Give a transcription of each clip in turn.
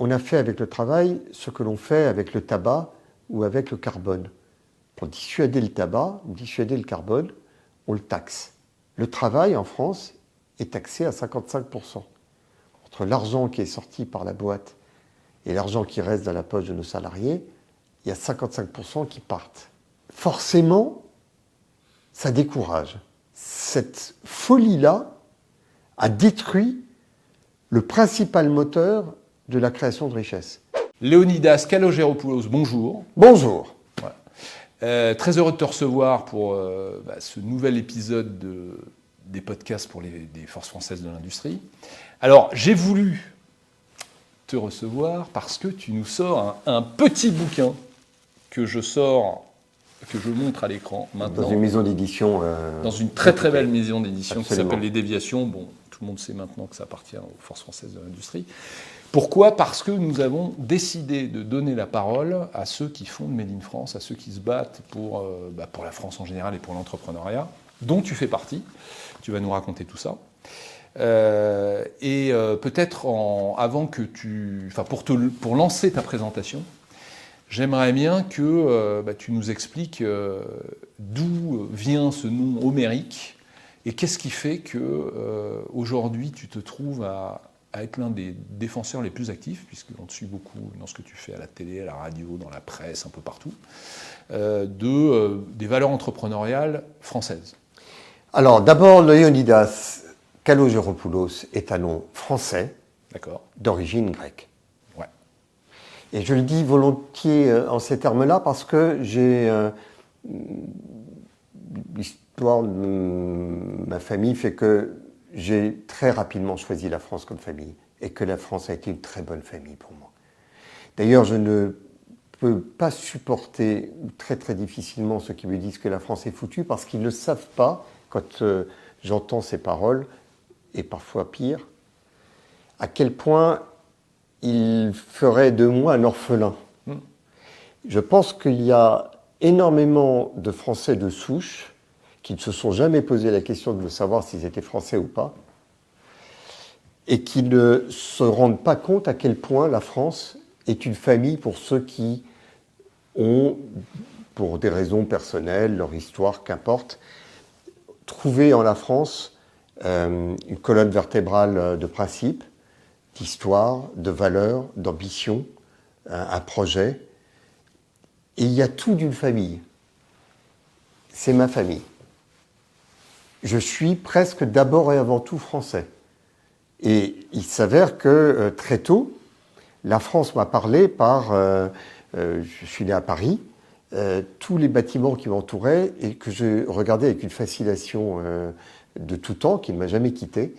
on a fait avec le travail ce que l'on fait avec le tabac ou avec le carbone. Pour dissuader le tabac, dissuader le carbone, on le taxe. Le travail en France est taxé à 55%. Entre l'argent qui est sorti par la boîte et l'argent qui reste dans la poche de nos salariés, il y a 55% qui partent. Forcément, ça décourage. Cette folie-là a détruit le principal moteur de la création de richesse. Léonidas Kalogeropoulos, bonjour. Bonjour. Très heureux de te recevoir pour ce nouvel épisode des podcasts pour des forces françaises de l'industrie. Alors, j'ai voulu te recevoir parce que tu nous sors un petit bouquin que je montre à l'écran maintenant. Dans une maison d'édition. Dans une très très belle maison d'édition Absolument. qui s'appelle Les Déviations. Bon, tout le monde sait maintenant que ça appartient aux forces françaises de l'industrie. Pourquoi ? Parce que nous avons décidé de donner la parole à ceux qui font le Made in France, à ceux qui se battent pour la France en général et pour l'entrepreneuriat, dont tu fais partie. Tu vas nous raconter tout ça. Peut-être pour lancer ta présentation, j'aimerais bien que tu nous expliques d'où vient ce nom homérique et qu'est-ce qui fait que aujourd'hui tu te trouves à être l'un des défenseurs les plus actifs, puisqu'on te suit beaucoup dans ce que tu fais à la télé, à la radio, dans la presse, un peu partout, des valeurs entrepreneuriales françaises. Alors, d'abord, Léonidas Kalogeropoulos est un nom français, d'origine grecque. Ouais. Et je le dis volontiers en ces termes-là parce que j'ai l'histoire de ma famille fait que j'ai très rapidement choisi la France comme famille et que la France a été une très bonne famille pour moi. D'ailleurs, je ne peux pas supporter très très difficilement ceux qui me disent que la France est foutue parce qu'ils ne savent pas, quand j'entends ces paroles, et parfois pire, à quel point ils feraient de moi un orphelin. Je pense qu'il y a énormément de Français de souche qui ne se sont jamais posé la question de savoir s'ils étaient français ou pas, et qui ne se rendent pas compte à quel point la France est une famille pour ceux qui ont, pour des raisons personnelles, leur histoire, qu'importe, trouvé en la France une colonne vertébrale de principes, d'histoire, de valeurs, d'ambition, un projet. Et il y a tout d'une famille. C'est ma famille. Je suis presque d'abord et avant tout français. Et il s'avère que très tôt, la France m'a parlé par... je suis né à Paris, tous les bâtiments qui m'entouraient et que je regardais avec une fascination de tout temps, qui ne m'a jamais quitté.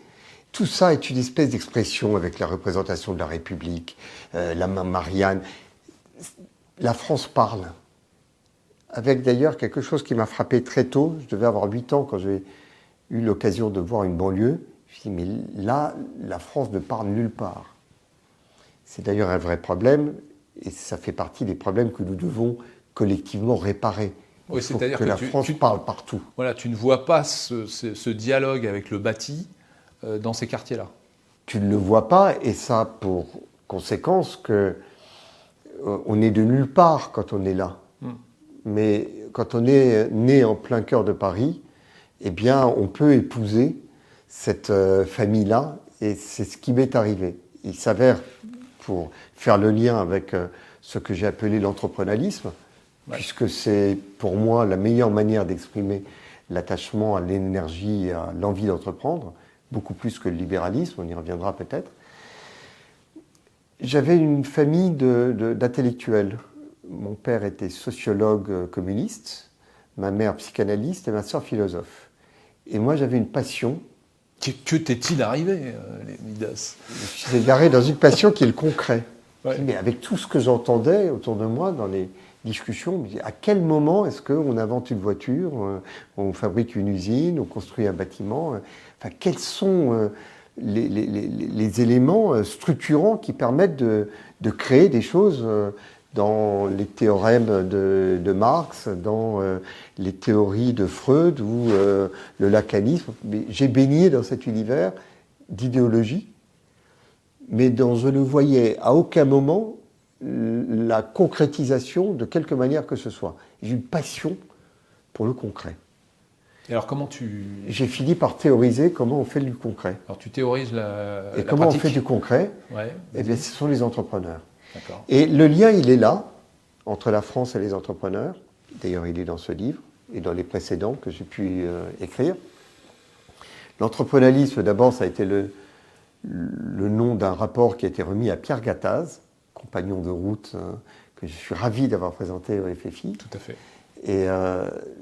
Tout ça est une espèce d'expression avec la représentation de la République, la Marianne. La France parle. Avec d'ailleurs quelque chose qui m'a frappé très tôt. Je devais avoir 8 ans quand j'ai eu l'occasion de voir une banlieue. Je me suis dit, mais là, la France ne parle nulle part. C'est d'ailleurs un vrai problème, et ça fait partie des problèmes que nous devons collectivement réparer. Oui, c'est-à-dire que la France parle partout. Voilà, tu ne vois pas ce dialogue avec le bâti dans ces quartiers-là. Tu ne le vois pas, et ça a pour conséquence que on est de nulle part quand on est là. Mais quand on est né en plein cœur de Paris, eh bien, on peut épouser cette famille-là, et c'est ce qui m'est arrivé. Il s'avère, pour faire le lien avec ce que j'ai appelé l'entrepreneurialisme, puisque c'est pour moi la meilleure manière d'exprimer l'attachement à l'énergie et à l'envie d'entreprendre, beaucoup plus que le libéralisme, on y reviendra peut-être. J'avais une famille d'intellectuels. Mon père était sociologue communiste, ma mère psychanalyste et ma sœur philosophe. Et moi, j'avais une passion. Que t'est-il arrivé, Léonidas ? Je suis égaré dans une passion qui est le concret. Ouais. Mais avec tout ce que j'entendais autour de moi dans les discussions, je me disais, à quel moment est-ce qu'on invente une voiture, on fabrique une usine, on construit un bâtiment, enfin, quels sont les éléments structurants qui permettent de créer des choses dans les théorèmes de Marx, dans les théories de Freud ou le lacanisme. Mais j'ai baigné dans cet univers d'idéologie. mais dont je ne voyais à aucun moment la concrétisation de quelque manière que ce soit. J'ai une passion pour le concret. Et alors comment J'ai fini par théoriser comment on fait du concret. Alors tu théorises Et comment pratique. on fait du concret? Ouais, Eh bien, ce sont les entrepreneurs. d'accord. Et le lien, il est là, entre la France et les entrepreneurs. D'ailleurs, il est dans ce livre et dans les précédents que j'ai pu écrire. L'entrepreneurialisme, d'abord, ça a été le nom d'un rapport qui a été remis à Pierre Gattaz, compagnon de route, que je suis ravi d'avoir présenté au FFI. Tout à fait. Et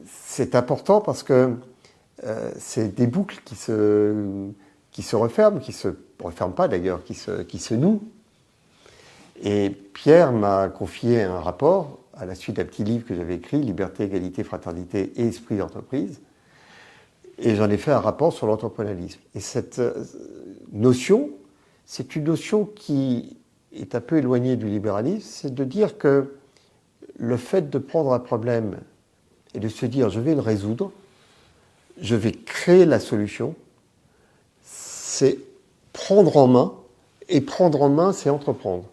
c'est important parce que c'est des boucles qui se referment, qui se referment pas d'ailleurs, qui se nouent. Et Pierre m'a confié un rapport à la suite d'un petit livre que j'avais écrit, Liberté, égalité, fraternité et esprit d'entreprise. Et j'en ai fait un rapport sur l'entrepreneurialisme. Et cette notion, c'est une notion qui est un peu éloignée du libéralisme, c'est de dire que le fait de prendre un problème et de se dire je vais le résoudre, je vais créer la solution, c'est prendre en main, et prendre en main, c'est entreprendre.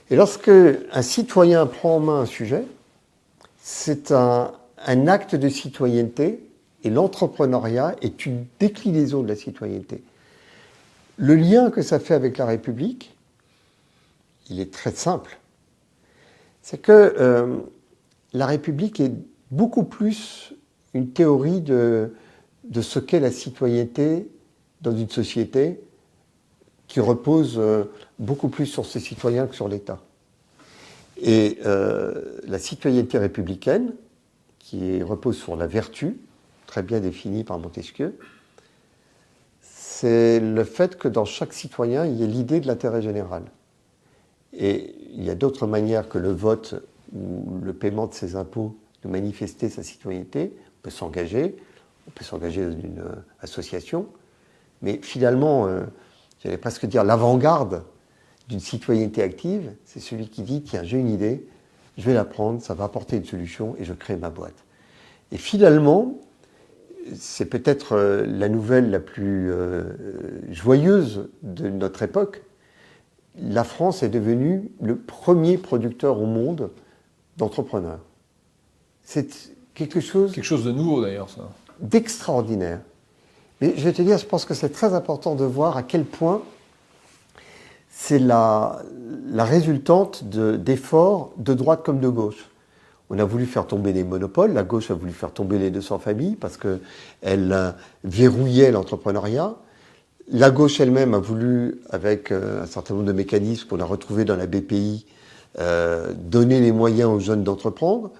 Et lorsque un citoyen prend en main un sujet, c'est un acte de citoyenneté, et l'entrepreneuriat est une déclinaison de la citoyenneté. Le lien que ça fait avec la République, il est très simple. C'est que la République est beaucoup plus une théorie de ce qu'est la citoyenneté dans une société qui repose beaucoup plus sur ses citoyens que sur l'État. Et la citoyenneté républicaine, qui repose sur la vertu, très bien définie par Montesquieu, c'est le fait que dans chaque citoyen, il y ait l'idée de l'intérêt général. Et il y a d'autres manières que le vote ou le paiement de ses impôts de manifester sa citoyenneté. On peut s'engager dans une association, mais finalement, j'allais presque dire l'avant-garde d'une citoyenneté active, c'est celui qui dit, tiens, j'ai une idée, je vais la prendre, ça va apporter une solution et je crée ma boîte. Et finalement, c'est peut-être la nouvelle la plus joyeuse de notre époque, la France est devenue le premier producteur au monde d'entrepreneurs. C'est quelque chose de nouveau d'ailleurs, ça. D'extraordinaire. Mais je vais te dire, je pense que c'est très important de voir à quel point c'est la résultante d'efforts de droite comme de gauche. On a voulu faire tomber les monopoles, la gauche a voulu faire tomber les 200 familles parce qu'elle verrouillait l'entrepreneuriat. La gauche elle-même a voulu, avec un certain nombre de mécanismes qu'on a retrouvés dans la BPI, donner les moyens aux jeunes d'entreprendre.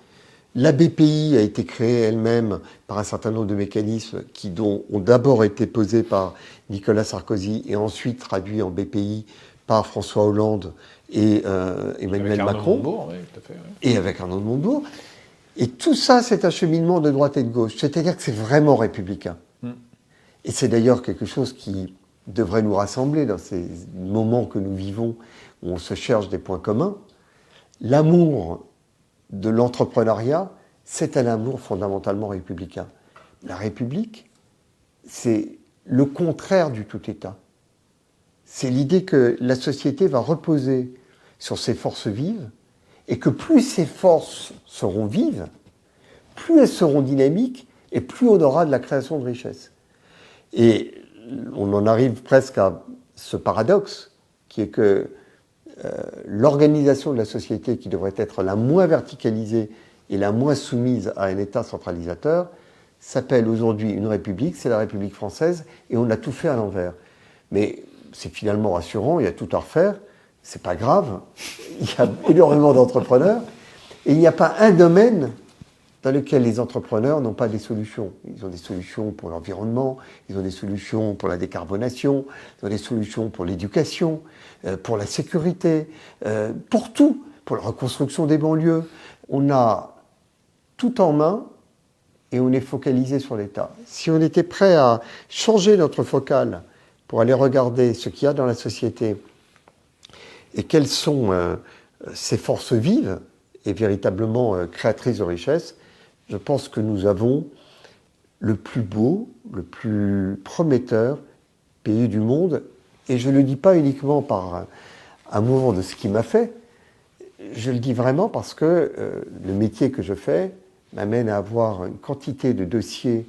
La BPI a été créée elle-même par un certain nombre de mécanismes qui ont d'abord été posés par Nicolas Sarkozy et ensuite traduits en BPI par François Hollande et Emmanuel Macron. Montebourg, oui, tout à fait, oui. Et avec Arnaud de Montebourg. Et tout ça, c'est un cheminement de droite et de gauche. C'est-à-dire que c'est vraiment républicain. Et c'est d'ailleurs quelque chose qui devrait nous rassembler dans ces moments que nous vivons où on se cherche des points communs. L'amour de l'entrepreneuriat, c'est un amour fondamentalement républicain. La République, c'est le contraire du tout État. C'est l'idée que la société va reposer sur ses forces vives et que plus ces forces seront vives, plus elles seront dynamiques et plus on aura de la création de richesses. Et on en arrive presque à ce paradoxe qui est que l'organisation de la société qui devrait être la moins verticalisée et la moins soumise à un État centralisateur s'appelle aujourd'hui une république, c'est la République française, et on a tout fait à l'envers. Mais c'est finalement rassurant, il y a tout à refaire, c'est pas grave, il y a énormément d'entrepreneurs, et il n'y a pas un domaine dans lequel les entrepreneurs n'ont pas des solutions. Ils ont des solutions pour l'environnement, ils ont des solutions pour la décarbonation, ils ont des solutions pour l'éducation, pour la sécurité, pour tout, pour la reconstruction des banlieues. On a tout en main et on est focalisé sur l'État. Si on était prêt à changer notre focale pour aller regarder ce qu'il y a dans la société et quelles sont ces forces vives et véritablement créatrices de richesse, je pense que nous avons le plus beau, le plus prometteur pays du monde Et je ne le dis pas uniquement par amour de ce qui m'a fait, je le dis vraiment parce que le métier que je fais m'amène à avoir une quantité de dossiers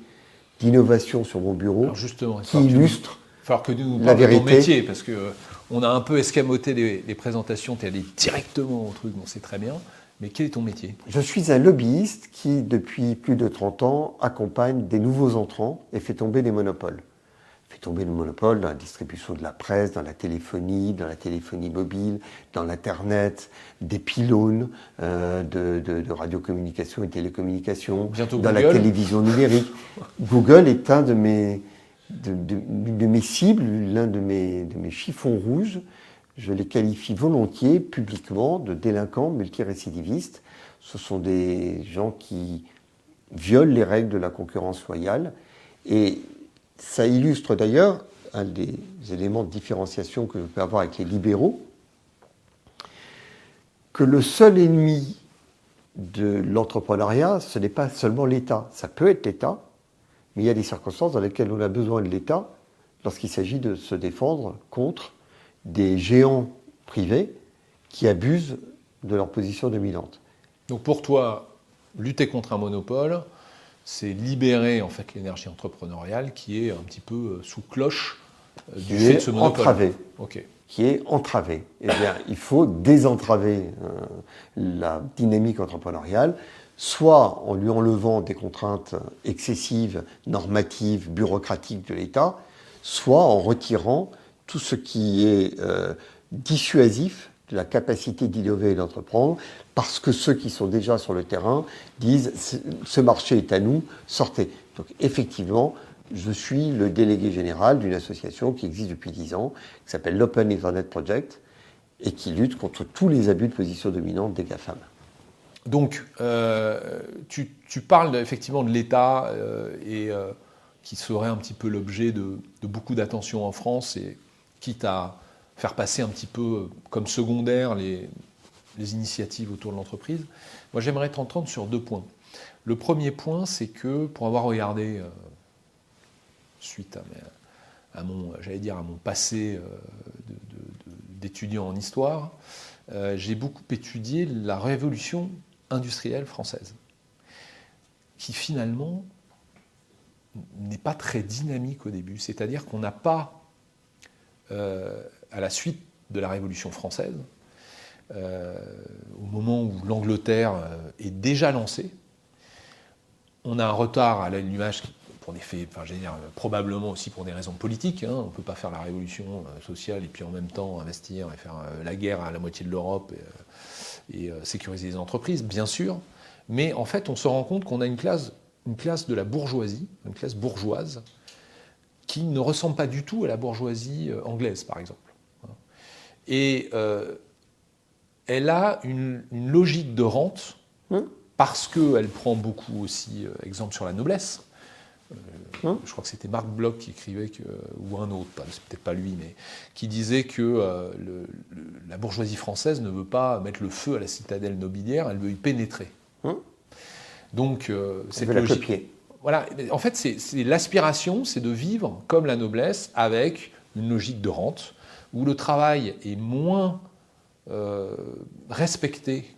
d'innovation sur mon bureau. Alors justement, qui illustrent il va falloir que nous la parlions de ton vérité. métier, parce qu'on a un peu escamoté les présentations, tu es allé directement au truc, bon, c'est très bien, mais quel est ton métier? Je suis un lobbyiste qui, depuis plus de 30 ans, accompagne des nouveaux entrants et fait tomber les monopoles. Fait tomber le monopole dans la distribution de la presse, dans la téléphonie mobile, dans l'Internet, des pylônes de radiocommunication et télécommunication, Bientôt dans Google. la télévision numérique. Google est un de mes cibles, l'un de mes chiffons rouges. Je les qualifie volontiers, publiquement, de délinquants multirécidivistes. Ce sont des gens qui violent les règles de la concurrence loyale. Et ça illustre d'ailleurs un des éléments de différenciation que je peux avoir avec les libéraux, que le seul ennemi de l'entrepreneuriat, ce n'est pas seulement l'État. Ça peut être l'État, mais il y a des circonstances dans lesquelles on a besoin de l'État lorsqu'il s'agit de se défendre contre des géants privés qui abusent de leur position dominante. Donc pour toi, lutter contre un monopole, c'est libérer en fait l'énergie entrepreneuriale qui est un petit peu sous cloche du fait de ce monopole. Entravée. Ok. Qui est entravée. Eh bien, il faut désentraver la dynamique entrepreneuriale, soit en lui enlevant des contraintes excessives, normatives, bureaucratiques de l'État, soit en retirant tout ce qui est dissuasif de la capacité d'innover et d'entreprendre, parce que ceux qui sont déjà sur le terrain disent « ce marché est à nous, sortez ». Donc effectivement, je suis le délégué général d'une association qui existe depuis 10 ans, qui s'appelle l'Open Internet Project, et qui lutte contre tous les abus de position dominante des GAFAM. Donc, tu parles effectivement de l'État qui serait un petit peu l'objet de beaucoup d'attention en France, et quitte à faire passer un petit peu comme secondaire les initiatives autour de l'entreprise. Moi, j'aimerais t'entendre sur 2 points. Le premier point, c'est que pour avoir regardé, suite à mon passé d'étudiant en histoire, j'ai beaucoup étudié la révolution industrielle française, qui finalement n'est pas très dynamique au début. C'est-à-dire qu'on n'a pas, à la suite de la Révolution française, au moment où l'Angleterre est déjà lancée, on a un retard à l'allumage pour des faits, probablement aussi pour des raisons politiques. On ne peut pas faire la révolution sociale et puis en même temps investir et faire la guerre à la moitié de l'Europe et sécuriser les entreprises, bien sûr. Mais en fait, on se rend compte qu'on a une classe de la bourgeoisie, une classe bourgeoise, qui ne ressemble pas du tout à la bourgeoisie anglaise, par exemple. Et elle a une logique de rente, parce qu'elle prend beaucoup aussi exemple sur la noblesse. Je crois que c'était Marc Bloch qui écrivait, ou un autre, c'est peut-être pas lui, mais qui disait que la bourgeoisie française ne veut pas mettre le feu à la citadelle nobiliaire, elle veut y pénétrer. Donc, cette la logique. copier. Voilà, en fait, c'est l'aspiration, c'est de vivre comme la noblesse avec une logique de rente, où le travail est moins respecté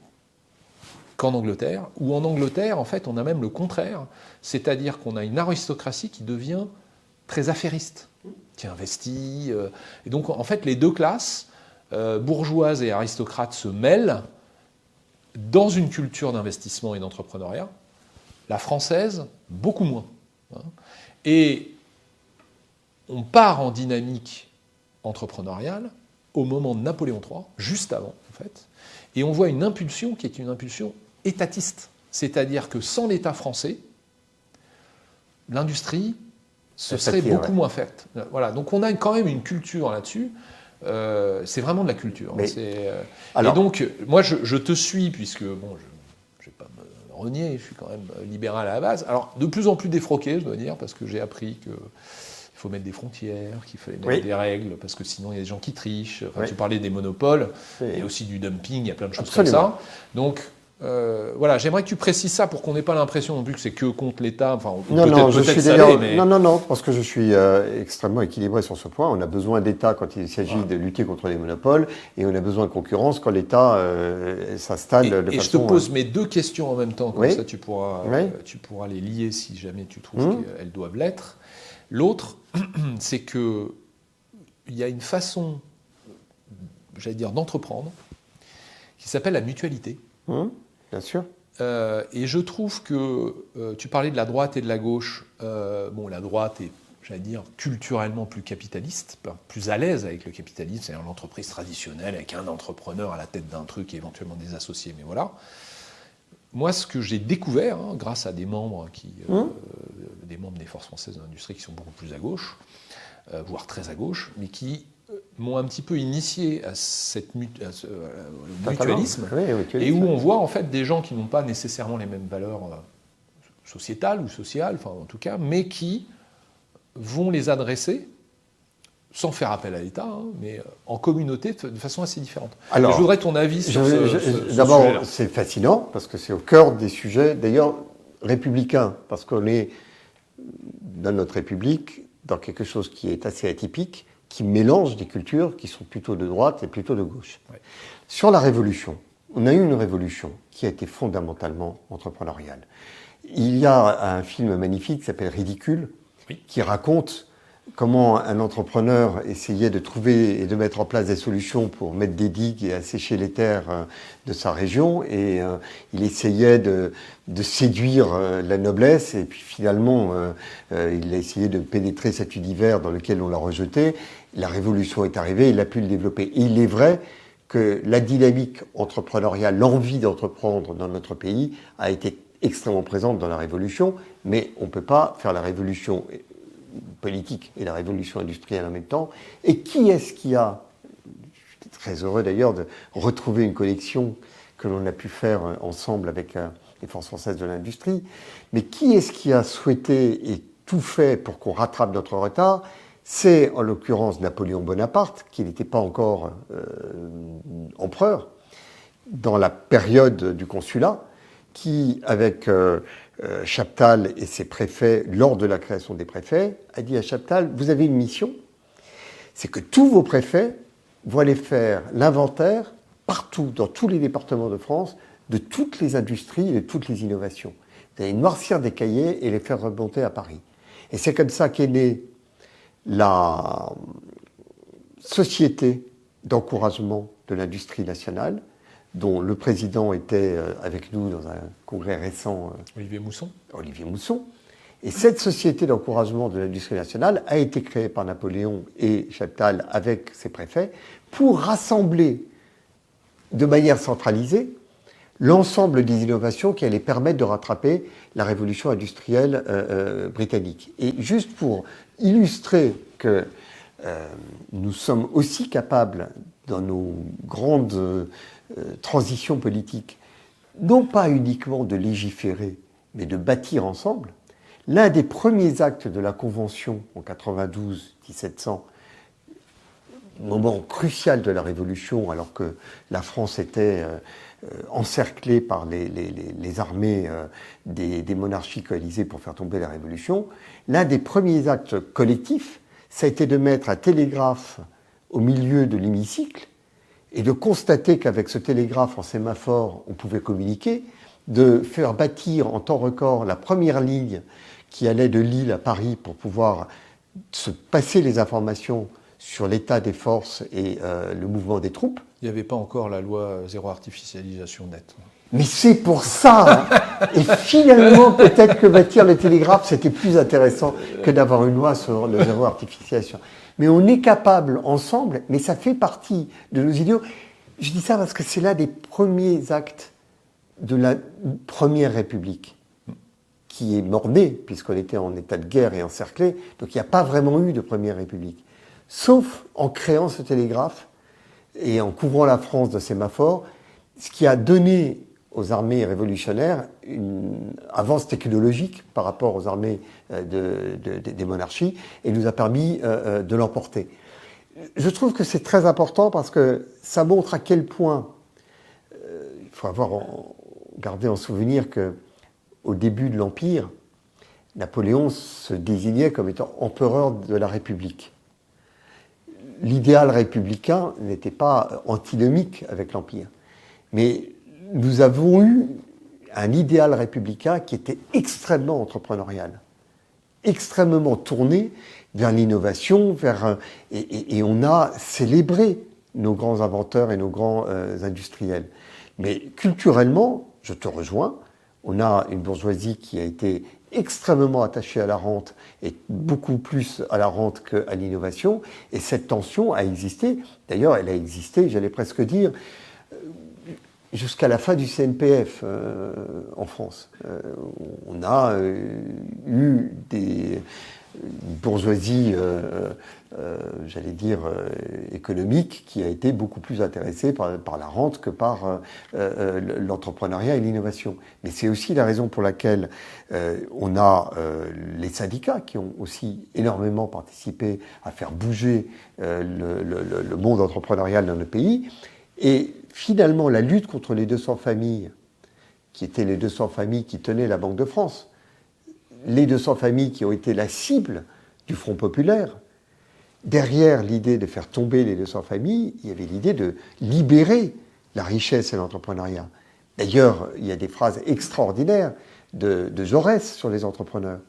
qu'en Angleterre, où en Angleterre, en fait, on a même le contraire, c'est-à-dire qu'on a une aristocratie qui devient très affairiste, qui investit. Et donc, en fait, les deux classes, bourgeoises et aristocrates, se mêlent dans une culture d'investissement et d'entrepreneuriat. La française, beaucoup moins. Et on part en dynamique entrepreneuriale au moment de Napoléon III, juste avant, en fait, et on voit une impulsion qui est une impulsion étatiste. C'est-à-dire que sans l'État français, l'industrie se serait beaucoup moins faite. Voilà. Donc on a quand même une culture là-dessus. C'est vraiment de la culture. Mais, et donc, moi, je te suis, puisque, bon, je ne vais pas me renier, je suis quand même libéral à la base. Alors, de plus en plus défroqué, je dois dire, parce que j'ai appris qu'il faut mettre des frontières, qu'il fallait mettre des règles, parce que sinon, il y a des gens qui trichent. Enfin, tu parlais des monopoles, il y a aussi du dumping, il y a plein de choses comme ça. Donc, Voilà, j'aimerais que tu précises ça pour qu'on n'ait pas l'impression non plus que c'est que contre l'État. Enfin, Non, je suis d'ailleurs. mais... Non, parce que je suis extrêmement équilibré sur ce point. On a besoin d'État quand il s'agit de lutter contre les monopoles, et on a besoin de concurrence quand l'État s'installe de façon. Et je te pose mes deux questions en même temps, comme ça tu pourras les lier si jamais tu trouves qu'elles doivent l'être. L'autre, c'est que il y a une façon, j'allais dire, d'entreprendre qui s'appelle la mutualité. Bien sûr. Et je trouve que tu parlais de la droite et de la gauche. La droite est, j'allais dire, culturellement plus capitaliste, plus à l'aise avec le capitalisme, c'est-à-dire l'entreprise traditionnelle avec un entrepreneur à la tête d'un truc et éventuellement des associés, mais voilà. Moi, ce que j'ai découvert, grâce à des membres des membres des Forces françaises de l'industrie qui sont beaucoup plus à gauche, voire très à gauche, mais qui m'ont un petit peu initié à cette mutualisme, et où on voit en fait des gens qui n'ont pas nécessairement les mêmes valeurs sociétales ou sociales, enfin en tout cas, mais qui vont les adresser sans faire appel à l'État, mais en communauté de façon assez différente. Alors, je voudrais ton avis sur ce d'abord, sujet-là. c'est fascinant parce que c'est au cœur des sujets, d'ailleurs républicains, parce qu'on est dans notre République dans quelque chose qui est assez atypique, qui mélange des cultures qui sont plutôt de droite et plutôt de gauche. Ouais. Sur la Révolution, on a eu une révolution qui a été fondamentalement entrepreneuriale. Il y a un film magnifique qui s'appelle Ridicule, qui raconte comment un entrepreneur essayait de trouver et de mettre en place des solutions pour mettre des digues et assécher les terres de sa région, et il essayait de séduire la noblesse, et puis finalement il a essayé de pénétrer cet univers dans lequel on l'a rejeté. La révolution est arrivée, il a pu le développer. Et il est vrai que la dynamique entrepreneuriale, l'envie d'entreprendre dans notre pays a été extrêmement présente dans la révolution, mais on ne peut pas faire la révolution politique et la révolution industrielle en même temps. Et qui est-ce qui a, j'étais très heureux d'ailleurs de retrouver une collection que l'on a pu faire ensemble avec les Forces françaises de l'industrie, mais qui est-ce qui a souhaité et tout fait pour qu'on rattrape notre retard? C'est en l'occurrence Napoléon Bonaparte, qui n'était pas encore empereur, dans la période du consulat, qui, avec Chaptal et ses préfets, lors de la création des préfets, a dit à Chaptal, vous avez une mission, c'est que tous vos préfets vont aller faire l'inventaire partout, dans tous les départements de France, de toutes les industries et de toutes les innovations. Vous allez noircir des cahiers et les faire remonter à Paris. Et c'est comme ça qu'est née la société d'encouragement de l'industrie nationale, dont le président était avec nous dans un congrès récent. Olivier Mousson. Et cette société d'encouragement de l'industrie nationale a été créée par Napoléon et Chaptal avec ses préfets pour rassembler de manière centralisée l'ensemble des innovations qui allaient permettre de rattraper la révolution industrielle britannique. Et juste pour illustrer que nous sommes aussi capables, dans nos grandes transitions politiques, non pas uniquement de légiférer, mais de bâtir ensemble, l'un des premiers actes de la Convention en 92-1700, moment crucial de la Révolution, alors que la France était encerclée par les armées des monarchies coalisées pour faire tomber la Révolution, l'un des premiers actes collectifs, ça a été de mettre un télégraphe au milieu de l'hémicycle et de constater qu'avec ce télégraphe en sémaphore, on pouvait communiquer, de faire bâtir en temps record la première ligne qui allait de Lille à Paris pour pouvoir se passer les informations sur l'état des forces et le mouvement des troupes. Il n'y avait pas encore la loi zéro artificialisation nette. Mais c'est pour ça. Et finalement, peut-être que bâtir le télégraphe, c'était plus intéressant que d'avoir une loi sur le zéro artificialisation. Mais on est capable ensemble, mais ça fait partie de nos idéaux. Je dis ça parce que c'est l'un des premiers actes de la Première République qui est mort-né, puisqu'on était en état de guerre et encerclé. Donc il n'y a pas vraiment eu de Première République. Sauf en créant ce télégraphe et en couvrant la France de sémaphores, ce qui a donné aux armées révolutionnaires une avance technologique par rapport aux armées des monarchies et nous a permis de l'emporter. Je trouve que c'est très important parce que ça montre à quel point il faut avoir garder en souvenir qu'au début de l'Empire, Napoléon se désignait comme étant empereur de la République. L'idéal républicain n'était pas antinomique avec l'Empire. Mais nous avons eu un idéal républicain qui était extrêmement entrepreneurial, extrêmement tourné vers l'innovation, et on a célébré nos grands inventeurs et nos grands industriels. Mais culturellement, je te rejoins, on a une bourgeoisie qui a été extrêmement attachée à la rente et beaucoup plus à la rente qu'à l'innovation, et cette tension a existé. D'ailleurs, elle a existé, j'allais presque dire, jusqu'à la fin du CNPF en France. On a eu une bourgeoisie, j'allais dire, économique qui a été beaucoup plus intéressée par la rente que par l'entrepreneuriat et l'innovation. Mais c'est aussi la raison pour laquelle on a les syndicats qui ont aussi énormément participé à faire bouger le monde entrepreneurial dans le pays. Et finalement, la lutte contre les 200 familles, qui étaient les 200 familles qui tenaient la Banque de France, les 200 familles qui ont été la cible du Front populaire, derrière l'idée de faire tomber les 200 familles, il y avait l'idée de libérer la richesse et l'entrepreneuriat. D'ailleurs, il y a des phrases extraordinaires de Jaurès sur les entrepreneurs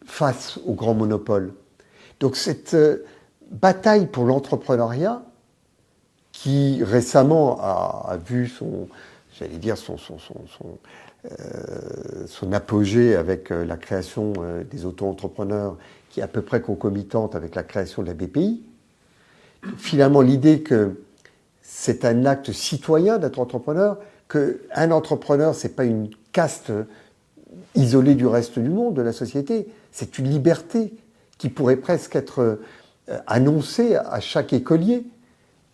face aux grands monopoles. Donc cette bataille pour l'entrepreneuriat, qui récemment a vu son apogée avec la création des auto-entrepreneurs, qui est à peu près concomitante avec la création de la BPI. Finalement, l'idée que c'est un acte citoyen d'être entrepreneur, qu'un entrepreneur, c'est pas une caste isolée du reste du monde, de la société, c'est une liberté qui pourrait presque être annoncée à chaque écolier.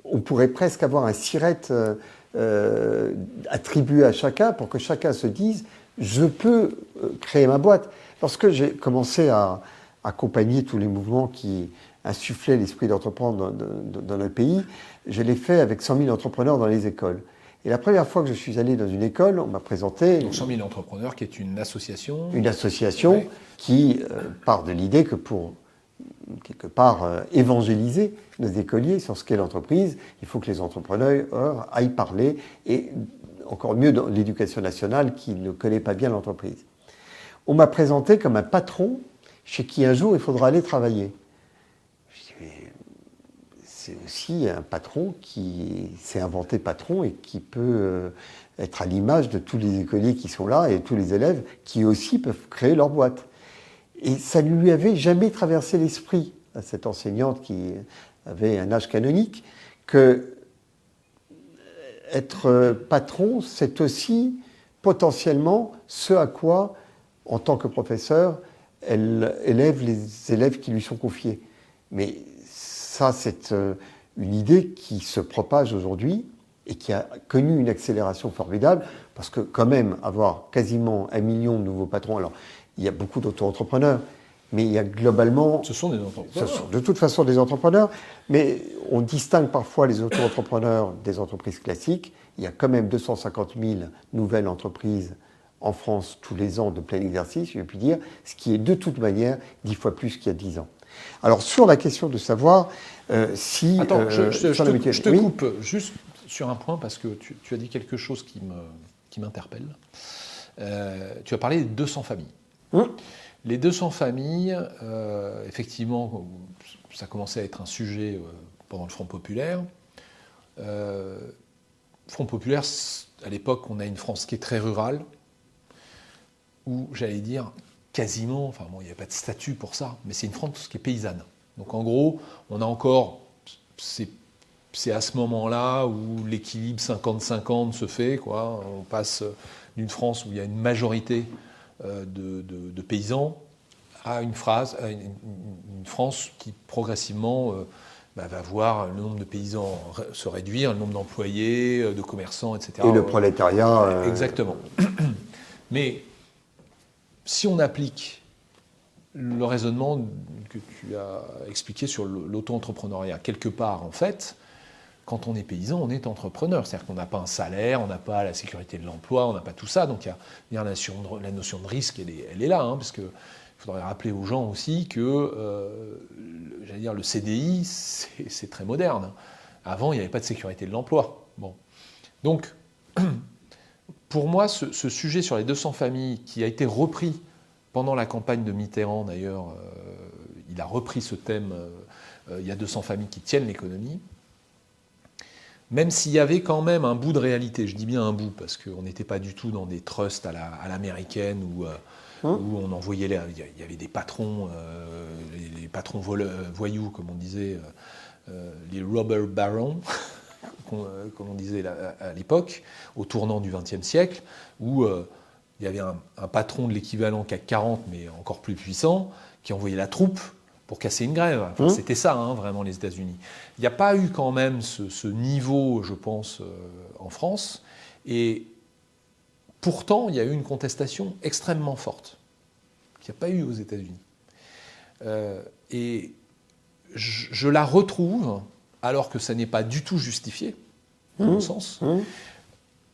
On pourrait presque avoir un siret attribué à chacun pour que chacun se dise « je peux créer ma boîte ». Lorsque j'ai commencé à accompagner tous les mouvements qui insufflaient l'esprit d'entreprendre dans notre pays, je l'ai fait avec 100 000 entrepreneurs dans les écoles. Et la première fois que je suis allé dans une école, on m'a présenté... Donc 100 000 entrepreneurs, qui est une association. Une association ouais. Qui part de l'idée que pour, quelque part, évangéliser nos écoliers sur ce qu'est l'entreprise, il faut que les entrepreneurs aillent parler, et encore mieux dans l'éducation nationale qui ne connaît pas bien l'entreprise. On m'a présenté comme un patron chez qui un jour il faudra aller travailler. C'est aussi un patron qui s'est inventé patron et qui peut être à l'image de tous les écoliers qui sont là et tous les élèves qui aussi peuvent créer leur boîte. Et ça ne lui avait jamais traversé l'esprit, à cette enseignante qui avait un âge canonique, que être patron, c'est aussi potentiellement ce à quoi, en tant que professeur, elle élève les élèves qui lui sont confiés. Mais ça, c'est une idée qui se propage aujourd'hui et qui a connu une accélération formidable, parce que quand même, avoir quasiment 1 million de nouveaux patrons, alors il y a beaucoup d'auto-entrepreneurs, mais il y a globalement... Ce sont des entrepreneurs. Ce sont de toute façon des entrepreneurs, mais on distingue parfois les auto-entrepreneurs des entreprises classiques. Il y a quand même 250 000 nouvelles entreprises en France tous les ans de plein exercice, je puis dire, ce qui est de toute manière 10 fois plus qu'il y a 10 ans. Alors sur la question de savoir si... Attends, je te oui coupe juste sur un point, parce que tu as dit quelque chose qui m'interpelle. Tu as parlé des 200 familles. Les 200 familles, effectivement, ça commençait à être un sujet pendant le Front populaire. Front populaire, à l'époque, on a une France qui est très rurale, où, j'allais dire, quasiment, enfin bon, il n'y avait pas de statut pour ça, mais c'est une France qui est paysanne. Donc en gros, on a encore, c'est à ce moment-là où l'équilibre 50-50 se fait, quoi. On passe d'une France où il y a une majorité de paysans à une France qui progressivement va voir le nombre de paysans se réduire, le nombre d'employés, de commerçants, etc. Et le prolétariat. Exactement. Mais si on applique le raisonnement que tu as expliqué sur l'auto-entrepreneuriat, quelque part, en fait, quand on est paysan, on est entrepreneur. C'est-à-dire qu'on n'a pas un salaire, on n'a pas la sécurité de l'emploi, on n'a pas tout ça. Donc la notion de risque, elle est là, hein, parce qu'il faudrait rappeler aux gens aussi que le CDI, c'est très moderne. Avant, il n'y avait pas de sécurité de l'emploi. Bon. Donc, pour moi, ce sujet sur les 200 familles, qui a été repris pendant la campagne de Mitterrand, d'ailleurs, il a repris ce thème, il y a 200 familles qui tiennent l'économie, même s'il y avait quand même un bout de réalité, je dis bien un bout, parce qu'on n'était pas du tout dans des trusts à l'américaine, où on envoyait, il y avait des patrons, les patrons voyous, comme on disait, les robber barons, comme on disait à l'époque, au tournant du XXe siècle, où il y avait un patron de l'équivalent CAC 40, mais encore plus puissant, qui envoyait la troupe pour casser une grève. Enfin, c'était ça, hein, vraiment, les États-Unis. Il n'y a pas eu quand même ce niveau, je pense, en France. Et pourtant, il y a eu une contestation extrêmement forte, qu'il n'y a pas eu aux États-Unis. Et je la retrouve, alors que ça n'est pas du tout justifié, à mon sens,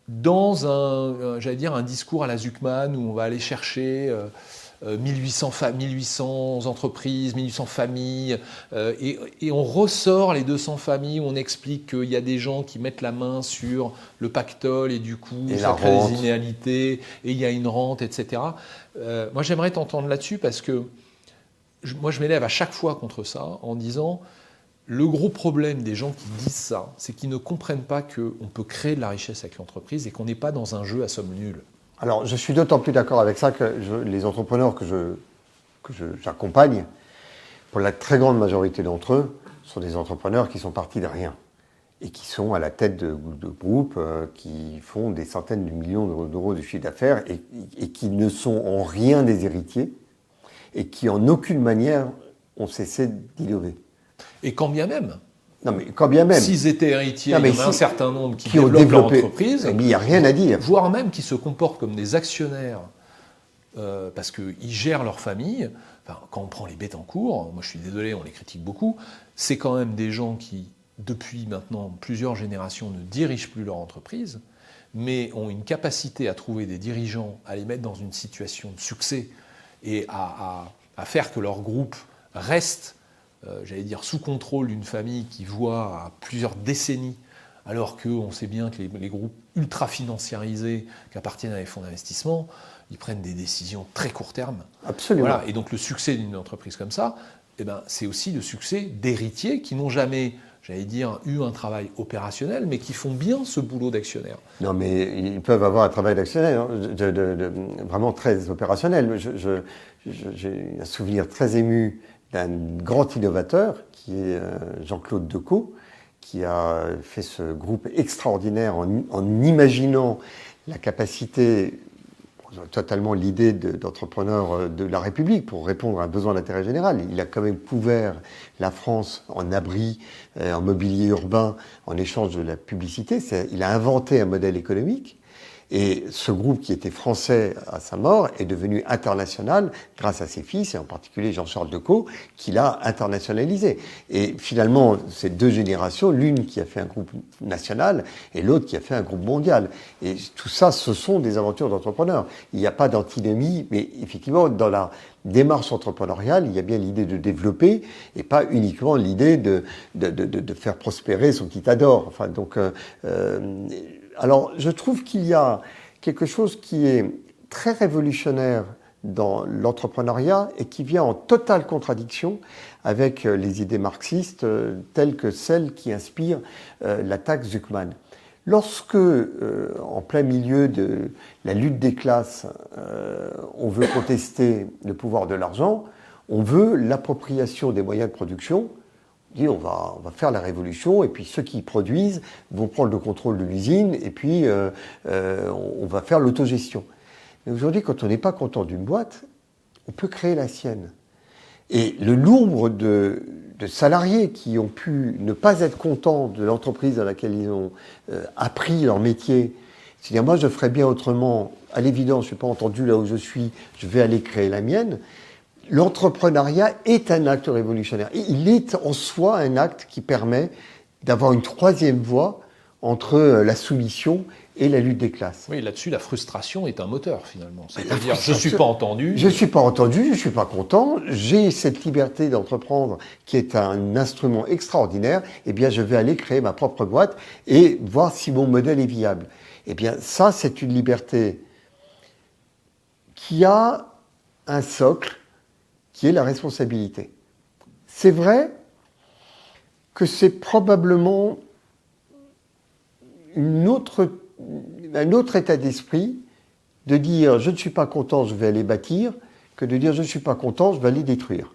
dans un discours à la Zuckman, où on va aller chercher 1800 entreprises, 1800 familles, et on ressort les 200 familles, où on explique qu'il y a des gens qui mettent la main sur le pactole, et du coup, ça crée des inégalités, et il y a une rente, etc. Moi, j'aimerais t'entendre là-dessus, parce que moi, je m'élève à chaque fois contre ça, en disant... Le gros problème des gens qui disent ça, c'est qu'ils ne comprennent pas qu'on peut créer de la richesse avec l'entreprise et qu'on n'est pas dans un jeu à somme nulle. Alors, je suis d'autant plus d'accord avec ça que les entrepreneurs que j'accompagne, pour la très grande majorité d'entre eux, sont des entrepreneurs qui sont partis de rien et qui sont à la tête de groupes qui font des centaines de millions d'euros de chiffre d'affaires et qui ne sont en rien des héritiers et qui, en aucune manière, ont cessé d'innover. Et quand bien même, s'ils étaient héritiers, il y en a un certain nombre qui développent leur entreprise, il n'y a rien à dire. Voire même qui se comportent comme des actionnaires, parce qu'ils gèrent leur famille. Enfin, quand on prend les Bettencourt, moi je suis désolé, on les critique beaucoup, c'est quand même des gens qui, depuis maintenant plusieurs générations, ne dirigent plus leur entreprise, mais ont une capacité à trouver des dirigeants, à les mettre dans une situation de succès et à faire que leur groupe reste sous contrôle d'une famille qui voit à plusieurs décennies, alors qu'on sait bien que les groupes ultra-financiarisés qui appartiennent à des fonds d'investissement, ils prennent des décisions très court terme. Absolument. Voilà. Et donc le succès d'une entreprise comme ça, c'est aussi le succès d'héritiers qui n'ont jamais, eu un travail opérationnel, mais qui font bien ce boulot d'actionnaire. Non, mais ils peuvent avoir un travail d'actionnaire, hein, vraiment très opérationnel. J'ai un souvenir très ému d'un grand innovateur qui est Jean-Claude Decaux, qui a fait ce groupe extraordinaire en imaginant la capacité, totalement l'idée d'entrepreneur de la République pour répondre à un besoin d'intérêt général. Il a quand même couvert la France en abri, en mobilier urbain, en échange de la publicité. Il a inventé un modèle économique. Et ce groupe qui était français à sa mort est devenu international grâce à ses fils, et en particulier Jean-Charles Decaux, qui l'a internationalisé. Et finalement, ces deux générations, l'une qui a fait un groupe national et l'autre qui a fait un groupe mondial. Et tout ça, ce sont des aventures d'entrepreneurs. Il n'y a pas d'antinomie, mais effectivement, dans la démarche entrepreneuriale, il y a bien l'idée de développer et pas uniquement l'idée de faire prospérer son petit adore. Enfin, donc... Alors, je trouve qu'il y a quelque chose qui est très révolutionnaire dans l'entrepreneuriat et qui vient en totale contradiction avec les idées marxistes telles que celles qui inspirent la taxe Zuckman. Lorsque, en plein milieu de la lutte des classes, on veut contester le pouvoir de l'argent, on veut l'appropriation des moyens de production. On va faire la révolution et puis ceux qui produisent vont prendre le contrôle de l'usine et puis on va faire l'autogestion. Mais aujourd'hui, quand on n'est pas content d'une boîte, on peut créer la sienne. Et le nombre de salariés qui ont pu ne pas être contents de l'entreprise dans laquelle ils ont appris leur métier, c'est-à-dire moi je ferais bien autrement, à l'évidence, je ne suis pas entendu là où je suis, je vais aller créer la mienne. L'entrepreneuriat est un acte révolutionnaire. Il est en soi un acte qui permet d'avoir une troisième voie entre la soumission et la lutte des classes. Oui, là-dessus, la frustration est un moteur, finalement. C'est-à-dire, je ne suis pas entendu. Je ne suis pas entendu, je ne suis pas content, j'ai cette liberté d'entreprendre qui est un instrument extraordinaire, eh bien, je vais aller créer ma propre boîte et voir si mon modèle est viable. Eh bien, ça, c'est une liberté qui a un socle, qui est la responsabilité. C'est vrai que c'est probablement un autre état d'esprit de dire je ne suis pas content, je vais aller bâtir, que de dire je ne suis pas content, je vais aller détruire.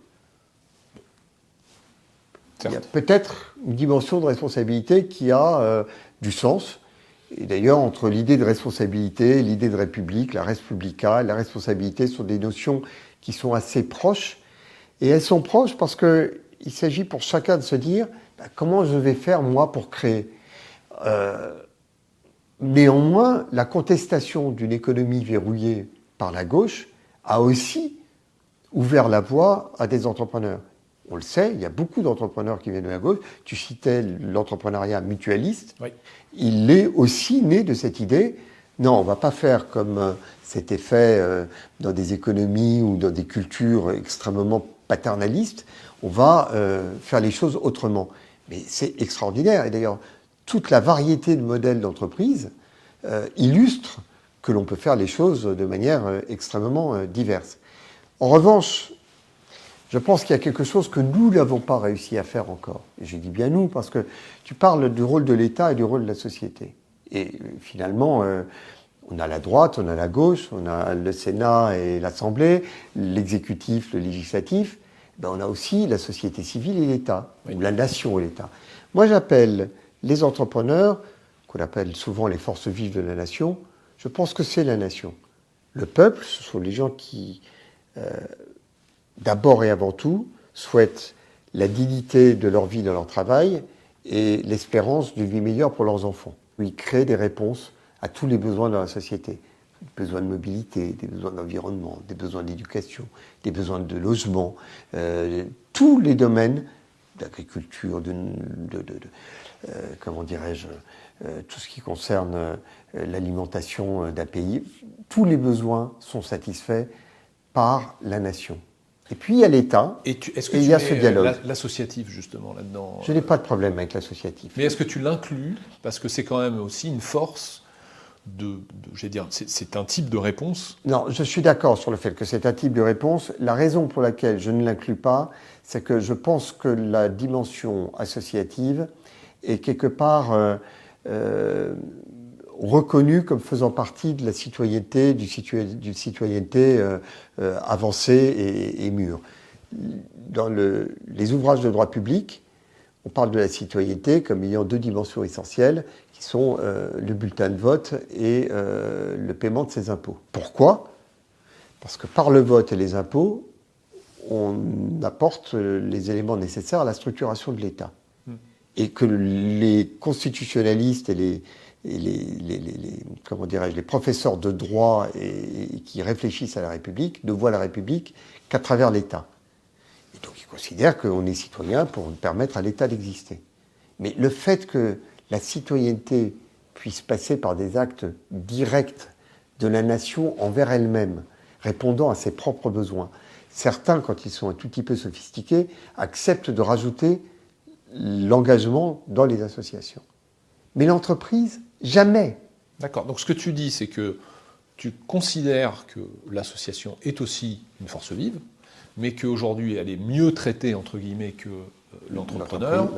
Certes. Il y a peut-être une dimension de responsabilité qui a du sens. Et d'ailleurs, entre l'idée de responsabilité, l'idée de république, la res publica, la responsabilité sont des notions qui sont assez proches. Et elles sont proches parce qu'il s'agit pour chacun de se dire comment je vais faire moi pour créer. Néanmoins, la contestation d'une économie verrouillée par la gauche a aussi ouvert la voie à des entrepreneurs. On le sait, il y a beaucoup d'entrepreneurs qui viennent de la gauche. Tu citais l'entrepreneuriat mutualiste. Oui. Il est aussi né de cette idée, non, on ne va pas faire comme c'était fait dans des économies ou dans des cultures extrêmement paternalistes, on va faire les choses autrement. Mais c'est extraordinaire. Et d'ailleurs, toute la variété de modèles d'entreprise illustre que l'on peut faire les choses de manière extrêmement diverse. En revanche, je pense qu'il y a quelque chose que nous n'avons pas réussi à faire encore. Et je dis bien nous, parce que tu parles du rôle de l'État et du rôle de la société. Et finalement, on a la droite, on a la gauche, on a le Sénat et l'Assemblée, l'exécutif, le législatif. Ben on a aussi la société civile et l'État, oui. ou la nation et l'État. Moi, j'appelle les entrepreneurs, qu'on appelle souvent les forces vives de la nation, je pense que c'est la nation. Le peuple, ce sont les gens qui... d'abord et avant tout, souhaitent la dignité de leur vie, de leur travail et l'espérance d'une vie meilleure pour leurs enfants. Ils créent des réponses à tous les besoins de la société. Des besoins de mobilité, des besoins d'environnement, des besoins d'éducation, des besoins de logement, tous les domaines d'agriculture, comment dirais-je, tout ce qui concerne l'alimentation d'un pays. Tous les besoins sont satisfaits par la nation. Et puis il y a l'État, Est-ce que et il y a ce dialogue. L'associatif, justement, là-dedans. Je n'ai pas de problème avec l'associatif. Mais est-ce que tu l'inclus? Parce que c'est quand même aussi une force je vais dire, c'est un type de réponse. Non, je suis d'accord sur le fait que c'est un type de réponse. La raison pour laquelle je ne l'inclus pas, c'est que je pense que la dimension associative est quelque part reconnue comme faisant partie de la citoyenneté, d'une citoyenneté avancée et mûre. Dans les ouvrages de droit public, on parle de la citoyenneté comme ayant deux dimensions essentielles, qui sont le bulletin de vote et le paiement de ses impôts. Pourquoi ? Parce que par le vote et les impôts, on apporte les éléments nécessaires à la structuration de l'État. Et que les constitutionnalistes et les professeurs de droit et qui réfléchissent à la République ne voient la République qu'à travers l'État. Et donc ils considèrent qu'on est citoyen pour permettre à l'État d'exister. Mais le fait que la citoyenneté puisse passer par des actes directs de la nation envers elle-même, répondant à ses propres besoins. Certains, quand ils sont un tout petit peu sophistiqués, acceptent de rajouter l'engagement dans les associations. Mais l'entreprise, jamais. D'accord. Donc ce que tu dis, c'est que tu considères que l'association est aussi une force vive, mais qu'aujourd'hui, elle est mieux traitée, entre guillemets, que l'entrepreneur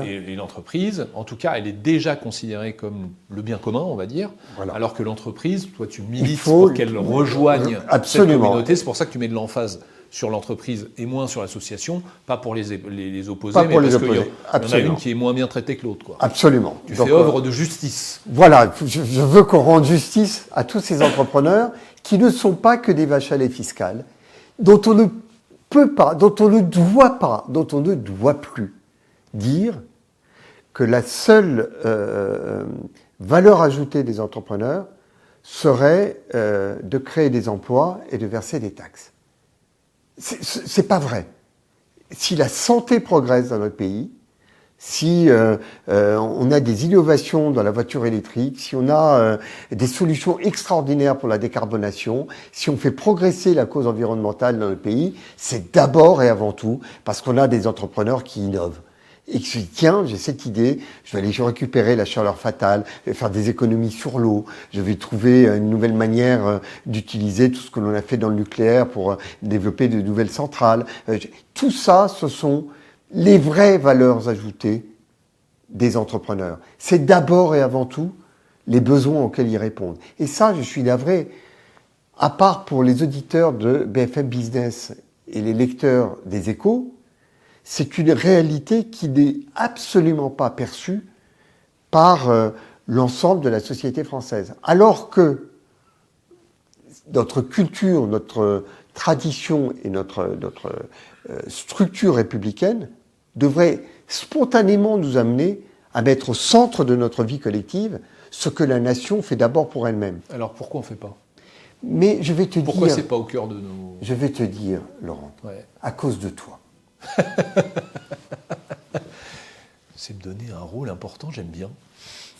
et l'entreprise. En tout cas, elle est déjà considérée comme le bien commun, on va dire, voilà. Alors que l'entreprise, toi, tu milites pour qu'elle rejoigne cette communauté. C'est pour ça que tu mets de l'emphase sur l'entreprise et moins sur l'association, pas pour les opposer, pas pour mais les parce opposer. qu'il y en a une qui est moins bien traitée que l'autre. Quoi. Absolument. Tu fais œuvre de justice. Voilà, je veux qu'on rende justice à tous ces entrepreneurs qui ne sont pas que des vaches à lait fiscales, dont on ne peut pas, dont on ne doit pas, dont on ne doit plus dire que la seule valeur ajoutée des entrepreneurs serait de créer des emplois et de verser des taxes. C'est pas vrai. Si la santé progresse dans notre pays, si on a des innovations dans la voiture électrique, si on a des solutions extraordinaires pour la décarbonation, si on fait progresser la cause environnementale dans le pays, c'est d'abord et avant tout parce qu'on a des entrepreneurs qui innovent. Et qui se disent, tiens, j'ai cette idée, je vais aller récupérer la chaleur fatale, je vais faire des économies sur l'eau, je vais trouver une nouvelle manière d'utiliser tout ce que l'on a fait dans le nucléaire pour développer de nouvelles centrales. Tout ça, ce sont les vraies valeurs ajoutées des entrepreneurs. C'est d'abord et avant tout les besoins auxquels ils répondent. Et ça, je suis navré, à part pour les auditeurs de BFM Business et les lecteurs des Échos, c'est une réalité qui n'est absolument pas perçue par l'ensemble de la société française. Alors que notre culture, notre tradition et notre structure républicaine devrait spontanément nous amener à mettre au centre de notre vie collective ce que la nation fait d'abord pour elle-même. Alors pourquoi on ne fait pas? Mais je vais te dire... Pourquoi c'est pas au cœur de nos... Je vais te dire, Laurent, à cause de toi. C'est me donner un rôle important, j'aime bien.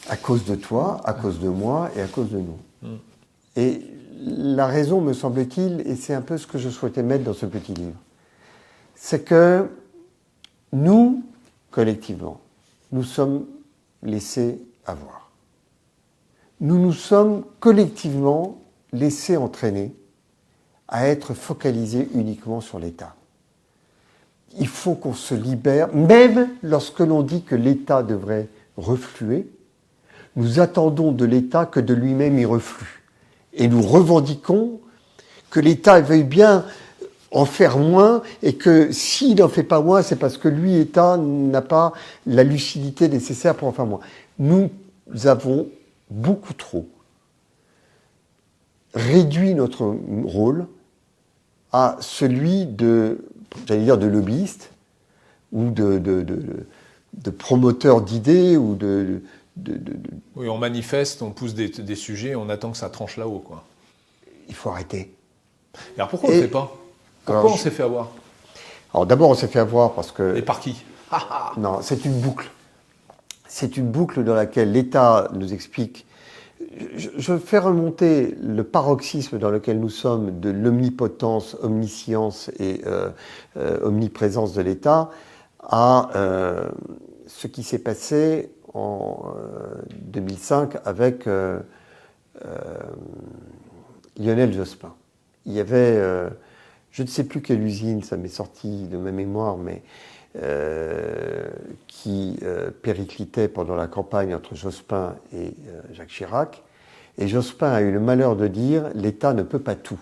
À cause de toi, à cause de moi et à cause de nous. Et la raison, me semble-t-il, et c'est un peu ce que je souhaitais mettre dans ce petit livre, c'est que nous, collectivement, nous sommes laissés avoir. Nous nous sommes collectivement laissés entraîner à être focalisés uniquement sur l'État. Il faut qu'on se libère, même lorsque l'on dit que l'État devrait refluer, nous attendons de l'État que de lui-même il reflue. Et nous revendiquons que l'État veuille bien en faire moins et que s'il n'en fait pas moins, c'est parce que lui, État, n'a pas la lucidité nécessaire pour en faire moins. Nous avons beaucoup trop réduit notre rôle à celui de, j'allais dire, de lobbyiste ou de promoteur d'idées ou de... Oui, on manifeste, on pousse des sujets, on attend que ça tranche là-haut, quoi. Il faut arrêter. Et alors pourquoi on ne le fait pas? Pourquoi on s'est fait avoir? Alors d'abord, on s'est fait avoir parce que... Et par qui? Non, c'est une boucle. C'est une boucle dans laquelle l'État nous explique... Je fais remonter le paroxysme dans lequel nous sommes de l'omnipotence, omniscience et omniprésence de l'État à ce qui s'est passé en 2005 avec Lionel Jospin. Il y avait, je ne sais plus quelle usine, ça m'est sorti de ma mémoire, mais qui périclitait pendant la campagne entre Jospin et Jacques Chirac. Et Jospin a eu le malheur de dire « l'État ne peut pas tout ».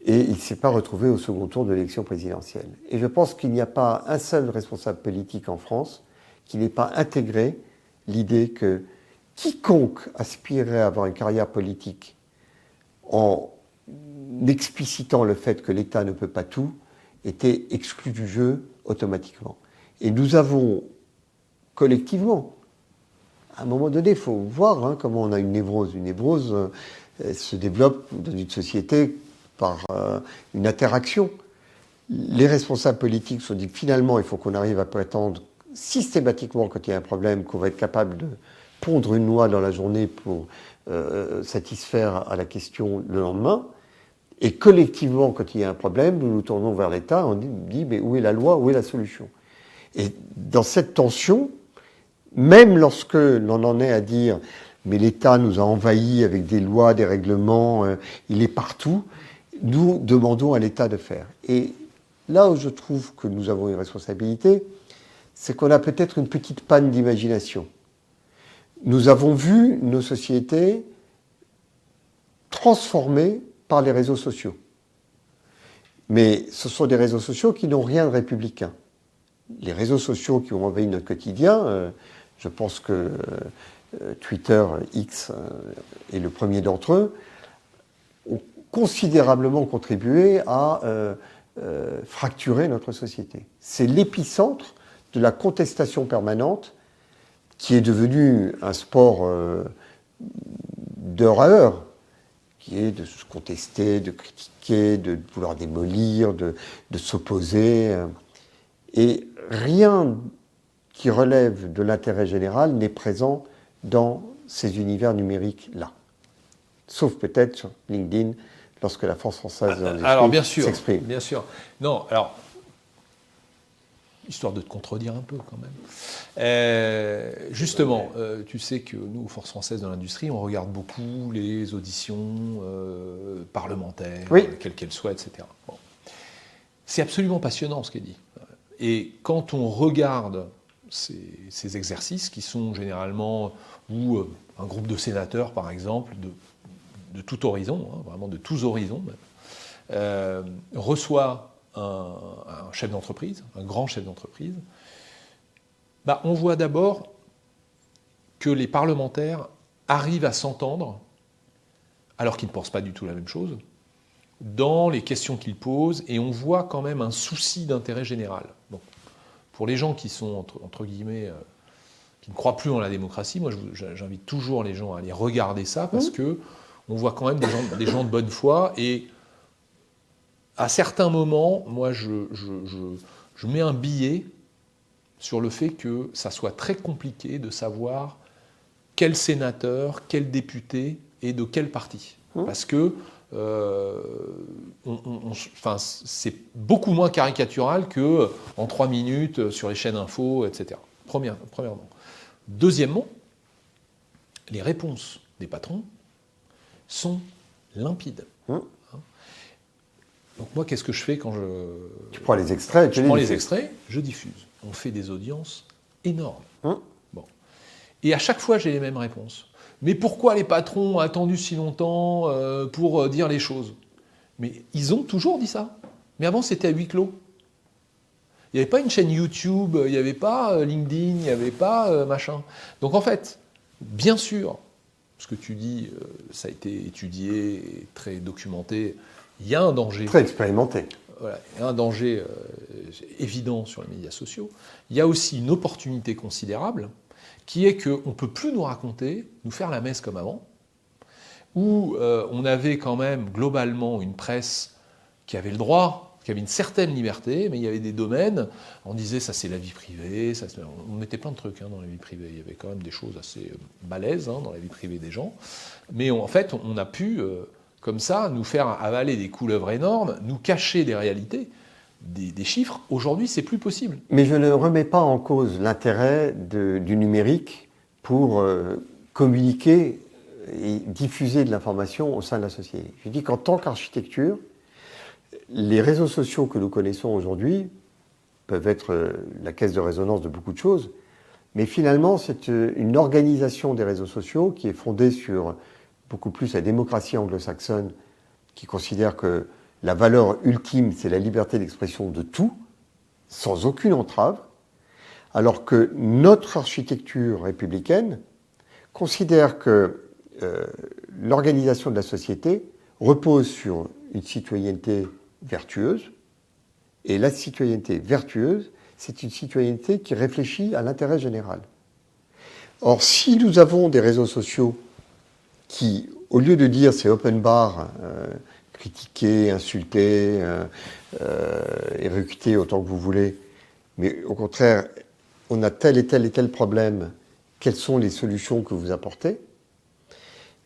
Et il ne s'est pas retrouvé au second tour de l'élection présidentielle. Et je pense qu'il n'y a pas un seul responsable politique en France qui n'ait pas intégré l'idée que quiconque aspirerait à avoir une carrière politique en explicitant le fait que l'État ne peut pas tout, était exclu du jeu automatiquement. Et nous avons collectivement, à un moment donné, il faut voir comment on a une névrose. Une névrose se développe dans une société par une interaction. Les responsables politiques se sont dit que finalement, il faut qu'on arrive à prétendre systématiquement, quand il y a un problème, qu'on va être capable de pondre une loi dans la journée pour satisfaire à la question le lendemain. Et collectivement, quand il y a un problème, nous nous tournons vers l'État, on dit mais où est la loi, où est la solution? Et dans cette tension, même lorsque l'on en est à dire mais l'État nous a envahis avec des lois, des règlements, il est partout, nous demandons à l'État de faire. Et là où je trouve que nous avons une responsabilité, c'est qu'on a peut-être une petite panne d'imagination. Nous avons vu nos sociétés transformées par les réseaux sociaux. Mais ce sont des réseaux sociaux qui n'ont rien de républicain. Les réseaux sociaux qui ont envahi notre quotidien, je pense que Twitter, X est le premier d'entre eux, ont considérablement contribué à fracturer notre société. C'est l'épicentre de la contestation permanente qui est devenu un sport d'heure à heure, qui est de se contester, de critiquer, de vouloir démolir, de s'opposer. Et rien qui relève de l'intérêt général n'est présent dans ces univers numériques-là. Sauf peut-être sur LinkedIn, lorsque la force française de l'industrie s'exprime. Bien sûr. Non, alors, histoire de te contredire un peu quand même. Justement, tu sais que nous, aux forces françaises de l'industrie, on regarde beaucoup les auditions parlementaires, oui. quelles qu'elles soient, etc. Bon. C'est absolument passionnant ce qui est dit. Et quand on regarde ces exercices qui sont généralement où un groupe de sénateurs, par exemple, de tout horizon, hein, vraiment de tous horizons, reçoit un chef d'entreprise, un grand chef d'entreprise, on voit d'abord que les parlementaires arrivent à s'entendre, alors qu'ils ne pensent pas du tout la même chose, dans les questions qu'ils posent, et on voit quand même un souci d'intérêt général. Donc, pour les gens qui sont, entre guillemets, qui ne croient plus en la démocratie, moi j'invite toujours les gens à aller regarder ça, parce que on voit quand même des gens de bonne foi, et à certains moments, moi je mets un billet sur le fait que ça soit très compliqué de savoir quel sénateur, quel député et de quel parti. Parce que c'est beaucoup moins caricatural qu'en 3 minutes sur les chaînes info, etc. Premièrement. Deuxièmement, les réponses des patrons sont limpides. Donc moi, qu'est-ce que je fais quand Tu prends les extraits. Je prends les extraits, je diffuse. On fait des audiences énormes. Bon. Et à chaque fois, j'ai les mêmes réponses. Mais pourquoi les patrons ont attendu si longtemps pour dire les choses? Mais ils ont toujours dit ça. Mais avant, c'était à huis clos. Il n'y avait pas une chaîne YouTube, il n'y avait pas LinkedIn, il n'y avait pas machin. Donc en fait, bien sûr, ce que tu dis, ça a été étudié, et très documenté, il y a un danger. Très expérimenté. Voilà, il y a un danger évident sur les médias sociaux. Il y a aussi une opportunité considérable, qui est qu'on ne peut plus nous raconter, nous faire la messe comme avant, où on avait quand même globalement une presse qui avait le droit, qui avait une certaine liberté, mais il y avait des domaines, on disait ça c'est la vie privée, on mettait plein de trucs dans la vie privée, il y avait quand même des choses assez balèzes dans la vie privée des gens, mais en fait on a pu, comme ça, nous faire avaler des couleuvres énormes, nous cacher des réalités, des chiffres. Aujourd'hui, c'est plus possible. Mais je ne remets pas en cause l'intérêt du numérique pour communiquer et diffuser de l'information au sein de la société. Je dis qu'en tant qu'architecture, les réseaux sociaux que nous connaissons aujourd'hui peuvent être la caisse de résonance de beaucoup de choses, mais finalement, c'est une organisation des réseaux sociaux qui est fondée sur beaucoup plus la démocratie anglo-saxonne, qui considère que la valeur ultime, c'est la liberté d'expression de tout, sans aucune entrave, alors que notre architecture républicaine considère que l'organisation de la société repose sur une citoyenneté vertueuse, et la citoyenneté vertueuse, c'est une citoyenneté qui réfléchit à l'intérêt général. Or, si nous avons des réseaux sociaux qui, au lieu de dire c'est open bar, critiquer, insulter, éructer autant que vous voulez, mais au contraire, on a tel et tel problème, quelles sont les solutions que vous apportez?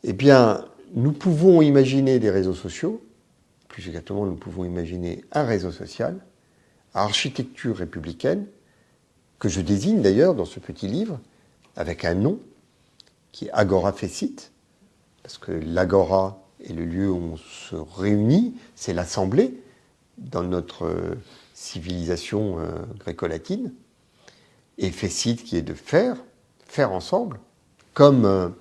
Eh bien, nous pouvons imaginer des réseaux sociaux, plus exactement, nous pouvons imaginer un réseau social, à architecture républicaine, que je désigne d'ailleurs dans ce petit livre, avec un nom, qui est Agora Fecit, parce que l'Agora est le lieu où on se réunit, c'est l'assemblée dans notre civilisation gréco-latine, et Fecit qui est de faire ensemble, comme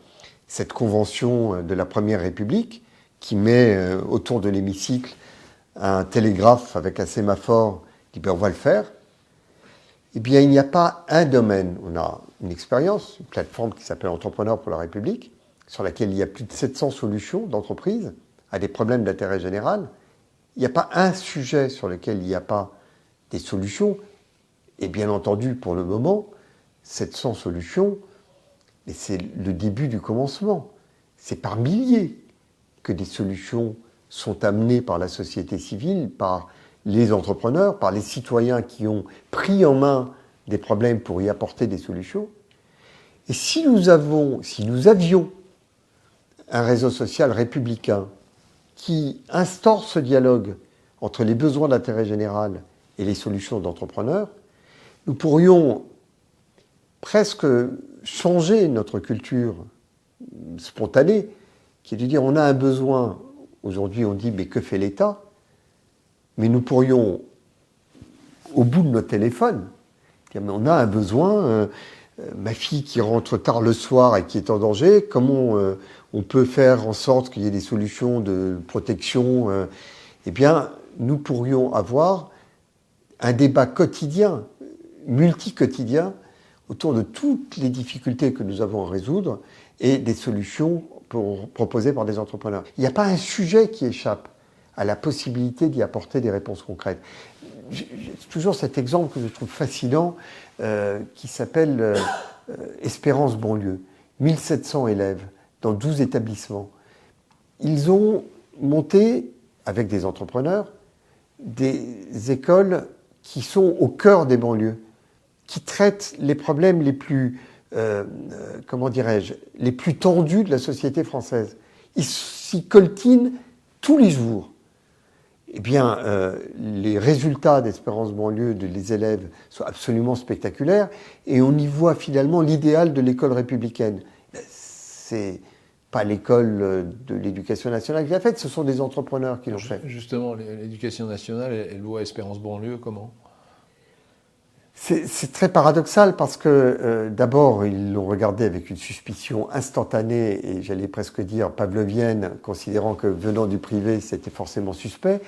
cette convention de la Première République qui met autour de l'hémicycle un télégraphe avec un sémaphore qui dit on va le faire. Eh bien, il n'y a pas un domaine. On a une expérience, une plateforme qui s'appelle Entrepreneurs pour la République, sur laquelle il y a plus de 700 solutions d'entreprises à des problèmes d'intérêt général. Il n'y a pas un sujet sur lequel il n'y a pas des solutions. Et bien entendu, pour le moment, 700 solutions, et c'est le début du commencement. C'est par milliers que des solutions sont amenées par la société civile, par les entrepreneurs, par les citoyens qui ont pris en main des problèmes pour y apporter des solutions. Et si nous avions un réseau social républicain qui instaure ce dialogue entre les besoins d'intérêt général et les solutions d'entrepreneurs, nous pourrions presque changer notre culture spontanée, qui est de dire on a un besoin, aujourd'hui on dit mais que fait l'État? Mais nous pourrions, au bout de notre téléphone, dire mais on a un besoin, ma fille qui rentre tard le soir et qui est en danger, comment on peut faire en sorte qu'il y ait des solutions de protection? Eh bien, nous pourrions avoir un débat quotidien, multi-quotidien, autour de toutes les difficultés que nous avons à résoudre et des solutions proposées par des entrepreneurs. Il n'y a pas un sujet qui échappe à la possibilité d'y apporter des réponses concrètes. J'ai toujours cet exemple que je trouve fascinant qui s'appelle Espérance banlieue. 1700 élèves dans 12 établissements. Ils ont monté, avec des entrepreneurs, des écoles qui sont au cœur des banlieues, qui traitent les problèmes les plus, les plus tendus de la société française. Ils s'y coltinent tous les jours. Eh bien, les résultats d'Espérance banlieue des élèves sont absolument spectaculaires et on y voit finalement l'idéal de l'école républicaine. C'est pas l'école de l'éducation nationale qui l'a faite, ce sont des entrepreneurs qui l'ont fait. Justement, l'éducation nationale, elle voit Espérance banlieue comment ? C'est très paradoxal parce que d'abord, ils l'ont regardé avec une suspicion instantanée et j'allais presque dire pavlovienne, considérant que venant du privé, c'était forcément suspect.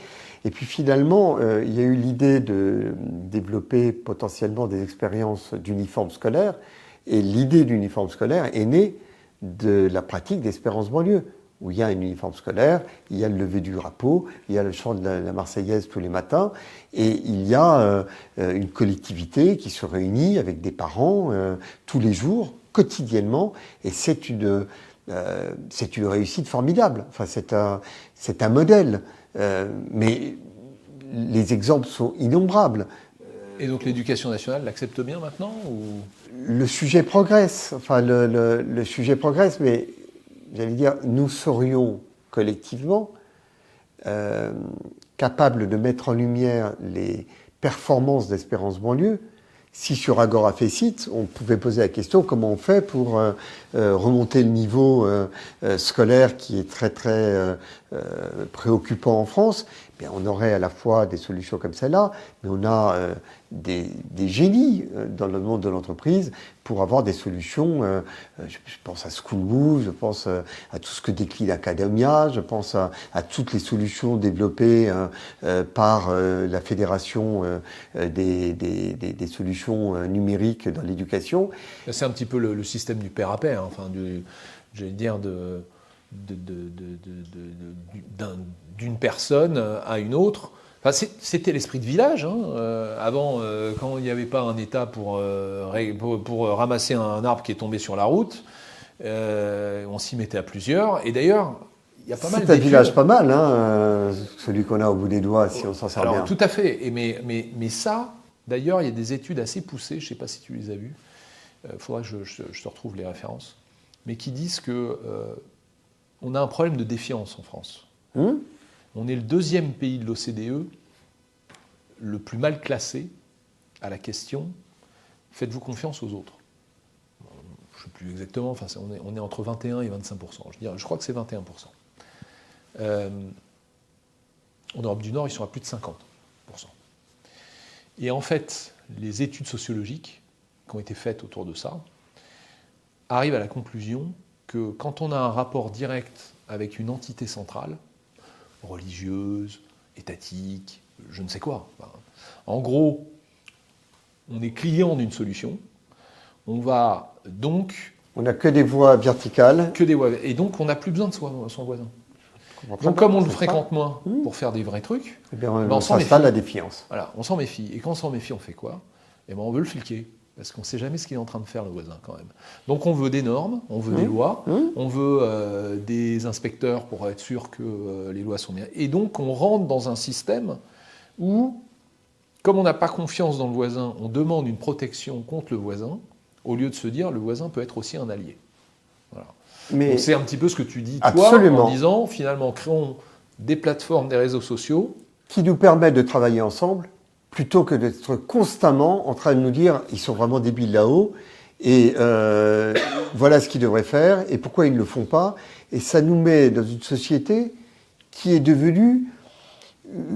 Et puis finalement, il y a eu l'idée de développer potentiellement des expériences d'uniforme scolaire. Et l'idée d'uniforme scolaire est née de la pratique d'Espérance banlieue, où il y a un uniforme scolaire, il y a le lever du drapeau, il y a le chant de la Marseillaise tous les matins, et il y a une collectivité qui se réunit avec des parents tous les jours, quotidiennement, et c'est une réussite formidable. Enfin, c'est un modèle, mais les exemples sont innombrables. Et donc l'éducation nationale l'accepte bien maintenant ou... Le sujet progresse, le sujet progresse, mais j'allais dire, nous serions collectivement capables de mettre en lumière les performances d'Espérance banlieue si sur Agora Facit, on pouvait poser la question comment on fait pour remonter le niveau scolaire qui est très très préoccupant en France. Bien, on aurait à la fois des solutions comme celle-là, mais on a des génies dans le monde de l'entreprise pour avoir des solutions. Je pense à Schoolmove, je pense à tout ce que décline Academia, je pense à toutes les solutions développées par la Fédération des solutions numériques dans l'éducation. C'est un petit peu le système du pair à pair, hein, enfin, j'allais dire d'une personne à une autre. Enfin, c'était l'esprit de village. Hein. Avant, quand il n'y avait pas un État pour ramasser un arbre qui est tombé sur la route, on s'y mettait à plusieurs. Et d'ailleurs, il y a pas mal d'études. C'est un village pas mal, hein, celui qu'on a au bout des doigts, si on s'en sert bien. Tout à fait. Mais ça, d'ailleurs, il y a des études assez poussées, je ne sais pas si tu les as vues, il faudra que je te retrouve les références, mais qui disent que on a un problème de défiance en France. On est le deuxième pays de l'OCDE le plus mal classé à la question « Faites-vous confiance aux autres ?» Je ne sais plus exactement, enfin, on est entre 21 et 25%. Je crois que c'est 21%. En Europe du Nord, ils sont à plus de 50%. Et en fait, les études sociologiques qui ont été faites autour de ça arrivent à la conclusion que quand on a un rapport direct avec une entité centrale, religieuse, étatique, je ne sais quoi. Enfin, en gros, on est client d'une solution, on va donc... On n'a que des voies verticales. Que des voies, et donc on n'a plus besoin de son voisin. Donc comme on le fréquente moins pour faire des vrais trucs, eh bien, on s'installe la défiance. Voilà, on s'en méfie. Et quand on s'en méfie, on fait quoi? Eh ben, on veut le fliquer. Parce qu'on ne sait jamais ce qu'il est en train de faire, le voisin, quand même. Donc on veut des normes, on veut des lois, on veut des inspecteurs pour être sûr que les lois sont bien. Et donc on rentre dans un système où Comme on n'a pas confiance dans le voisin, on demande une protection contre le voisin, au lieu de se dire le voisin peut être aussi un allié. Voilà. Mais Donc c'est un petit peu ce que tu dis, toi, absolument. en disant, finalement, créons des plateformes, des réseaux sociaux. Qui nous permettent de travailler ensemble, plutôt que d'être constamment en train de nous dire ils sont vraiment débiles là-haut, et voilà ce qu'ils devraient faire, et pourquoi ils ne le font pas. Et ça nous met dans une société qui est devenue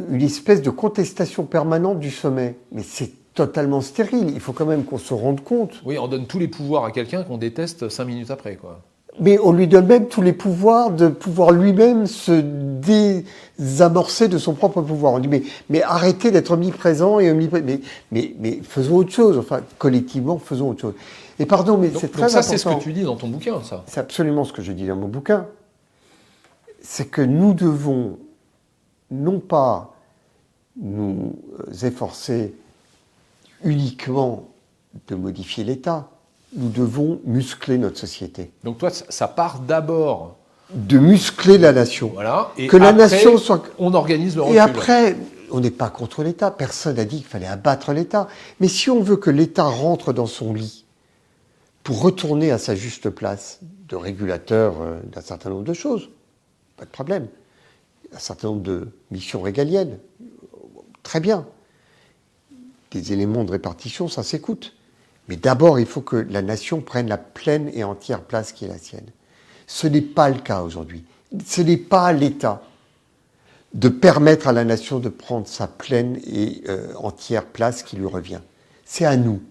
une espèce de contestation permanente du sommet. Mais c'est totalement stérile, il faut quand même qu'on se rende compte. Oui, on donne tous les pouvoirs à quelqu'un qu'on déteste 5 minutes après, quoi. Mais on lui donne même tous les pouvoirs de pouvoir lui-même se désamorcer de son propre pouvoir. On dit mais arrêtez d'être omniprésent et omniprésent. Mais faisons autre chose. Enfin, collectivement, faisons autre chose. Et pardon, mais c'est très important. Donc ça, c'est ce que tu dis dans ton bouquin, ça. C'est absolument ce que je dis dans mon bouquin. C'est que nous devons non pas nous efforcer uniquement de modifier l'État. Nous devons muscler notre société. Donc toi, ça part d'abord de muscler la nation. Voilà. Et que après, la nation soit... on organise le recul. Et après, on n'est pas contre l'État. Personne n'a dit qu'il fallait abattre l'État. Mais si on veut que l'État rentre dans son lit pour retourner à sa juste place de régulateur d'un certain nombre de choses, pas de problème. Un certain nombre de missions régaliennes, très bien. Des éléments de répartition, ça s'écoute. Mais d'abord, il faut que la nation prenne la pleine et entière place qui est la sienne. Ce n'est pas le cas aujourd'hui. Ce n'est pas à l'État de permettre à la nation de prendre sa pleine et entière place qui lui revient. C'est à nous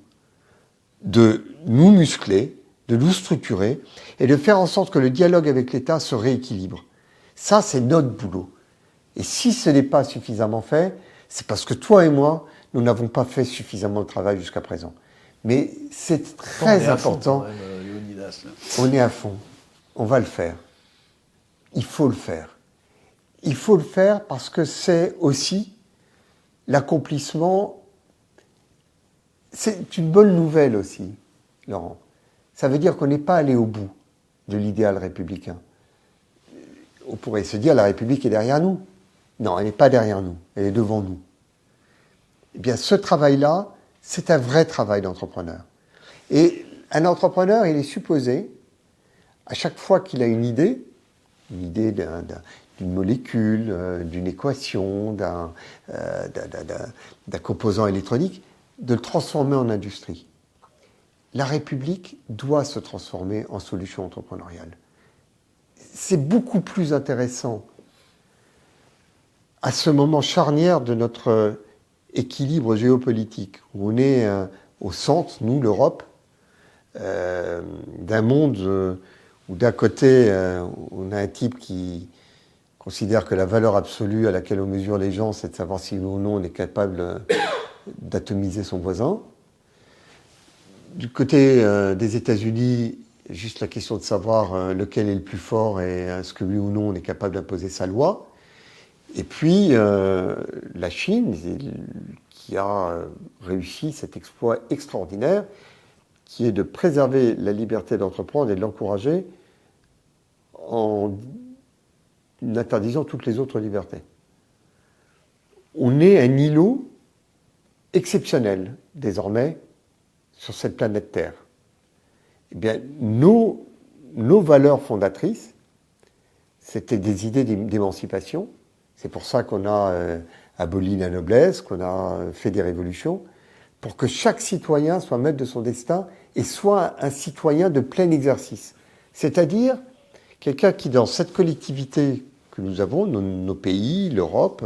de nous muscler, de nous structurer et de faire en sorte que le dialogue avec l'État se rééquilibre. Ça, c'est notre boulot. Et si ce n'est pas suffisamment fait, c'est parce que toi et moi, nous n'avons pas fait suffisamment de travail jusqu'à présent. Mais c'est très important. Fond, quand même, Léonidas, là. On est à fond. On va le faire. Il faut le faire. Il faut le faire parce que c'est aussi l'accomplissement. C'est une bonne nouvelle aussi, Laurent. Ça veut dire qu'on n'est pas allé au bout de l'idéal républicain. On pourrait se dire la République est derrière nous. Non, elle n'est pas derrière nous. Elle est devant nous. Eh bien, ce travail-là, c'est un vrai travail d'entrepreneur. Et un entrepreneur, il est supposé, à chaque fois qu'il a une idée d'une molécule, d'une équation, d'un composant électronique, de le transformer en industrie. La République doit se transformer en solution entrepreneuriale. C'est beaucoup plus intéressant à ce moment charnière de notre équilibre géopolitique, où on est au centre, nous, l'Europe, d'un monde où d'un côté, on a un type qui considère que la valeur absolue à laquelle on mesure les gens, c'est de savoir si oui ou non on est capable d'atomiser son voisin. Du côté des États-Unis, juste la question de savoir lequel est le plus fort et est-ce que oui ou non on est capable d'imposer sa loi. Et puis la Chine, qui a réussi cet exploit extraordinaire, qui est de préserver la liberté d'entreprendre et de l'encourager en interdisant toutes les autres libertés. On est un îlot exceptionnel, désormais, sur cette planète Terre. Eh bien, nos valeurs fondatrices, c'était des idées d'émancipation. C'est pour ça qu'on a aboli la noblesse, qu'on a fait des révolutions, pour que chaque citoyen soit maître de son destin et soit un citoyen de plein exercice. C'est-à-dire quelqu'un qui, dans cette collectivité que nous avons, nos pays, l'Europe,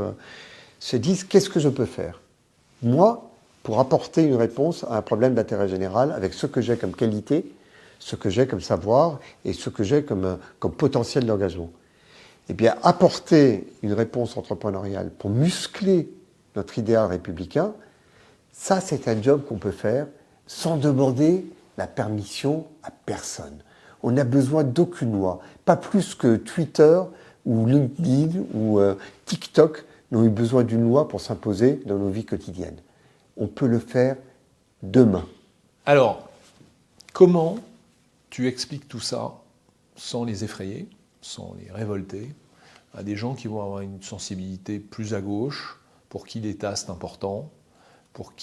se disent « qu'est-ce que je peux faire ?» Moi, pour apporter une réponse à un problème d'intérêt général avec ce que j'ai comme qualité, ce que j'ai comme savoir et ce que j'ai comme potentiel d'engagement. Eh bien, apporter une réponse entrepreneuriale pour muscler notre idéal républicain, ça, c'est un job qu'on peut faire sans demander la permission à personne. On n'a besoin d'aucune loi, pas plus que Twitter ou LinkedIn ou TikTok n'ont eu besoin d'une loi pour s'imposer dans nos vies quotidiennes. On peut le faire demain. Alors, comment tu expliques tout ça sans les effrayer, sans les révolter, à des gens qui vont avoir une sensibilité plus à gauche, pour qui l'État c'est important, pour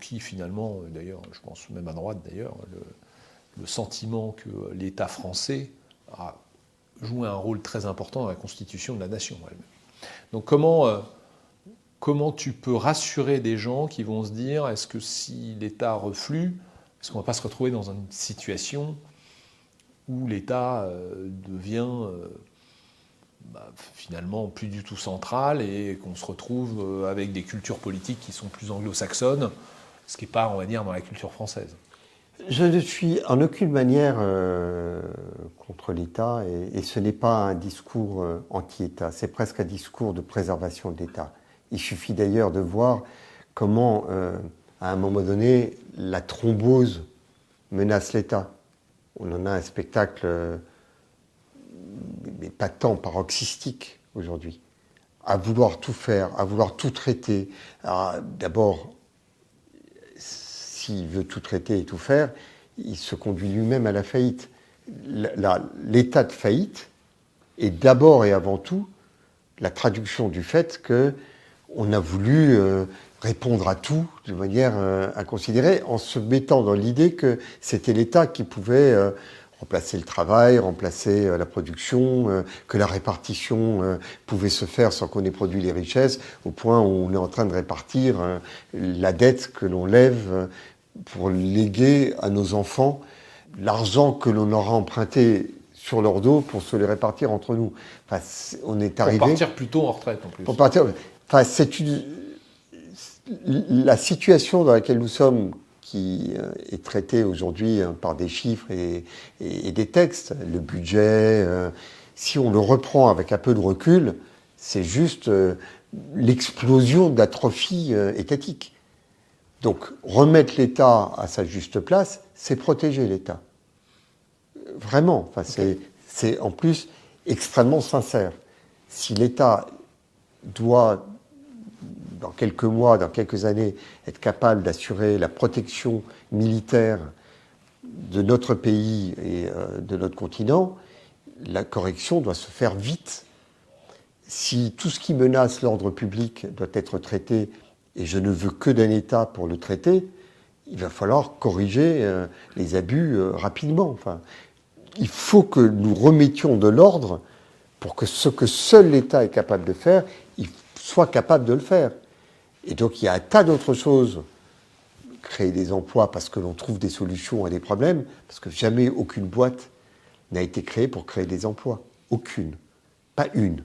qui finalement, d'ailleurs, je pense même à droite d'ailleurs, le sentiment que l'État français a joué un rôle très important dans la constitution de la nation elle-même. Donc comment tu peux rassurer des gens qui vont se dire, est-ce que si l'État reflue, est-ce qu'on ne va pas se retrouver dans une situation où l'État devient finalement plus du tout central et qu'on se retrouve avec des cultures politiques qui sont plus anglo-saxonnes, ce qui n'est pas, on va dire, dans la culture française. Je ne suis en aucune manière contre l'État et ce n'est pas un discours anti-État, c'est presque un discours de préservation de l'État. Il suffit d'ailleurs de voir comment, à un moment donné, la thrombose menace l'État. On en a un spectacle, mais pas tant paroxystique aujourd'hui, à vouloir tout faire, à vouloir tout traiter. D'abord, s'il veut tout traiter et tout faire, il se conduit lui-même à la faillite. L'état de faillite est d'abord et avant tout la traduction du fait qu'on a voulu répondre à tout de manière inconsidérée, en se mettant dans l'idée que c'était l'État qui pouvait remplacer le travail, remplacer la production, que la répartition pouvait se faire sans qu'on ait produit les richesses, au point où on est en train de répartir la dette que l'on lève pour léguer à nos enfants l'argent que l'on aura emprunté sur leur dos pour se les répartir entre nous. Enfin, on est arrivé... Pour partir plus tôt en retraite, en plus. Pour partir... Enfin, la situation dans laquelle nous sommes, qui est traitée aujourd'hui par des chiffres et des textes, le budget, si on le reprend avec un peu de recul, c'est juste l'explosion d'atrophie étatique. Donc, remettre l'État à sa juste place, c'est protéger l'État. Vraiment. Enfin, c'est en plus extrêmement sincère. Si l'État doit, dans quelques mois, dans quelques années, être capable d'assurer la protection militaire de notre pays et de notre continent, la correction doit se faire vite. Si tout ce qui menace l'ordre public doit être traité, et je ne veux que d'un État pour le traiter, il va falloir corriger les abus rapidement. Enfin, il faut que nous remettions de l'ordre pour que ce que seul l'État est capable de faire, il soit capable de le faire. Et donc il y a un tas d'autres choses. Créer des emplois parce que l'on trouve des solutions à des problèmes, parce que jamais aucune boîte n'a été créée pour créer des emplois. Aucune. Pas une.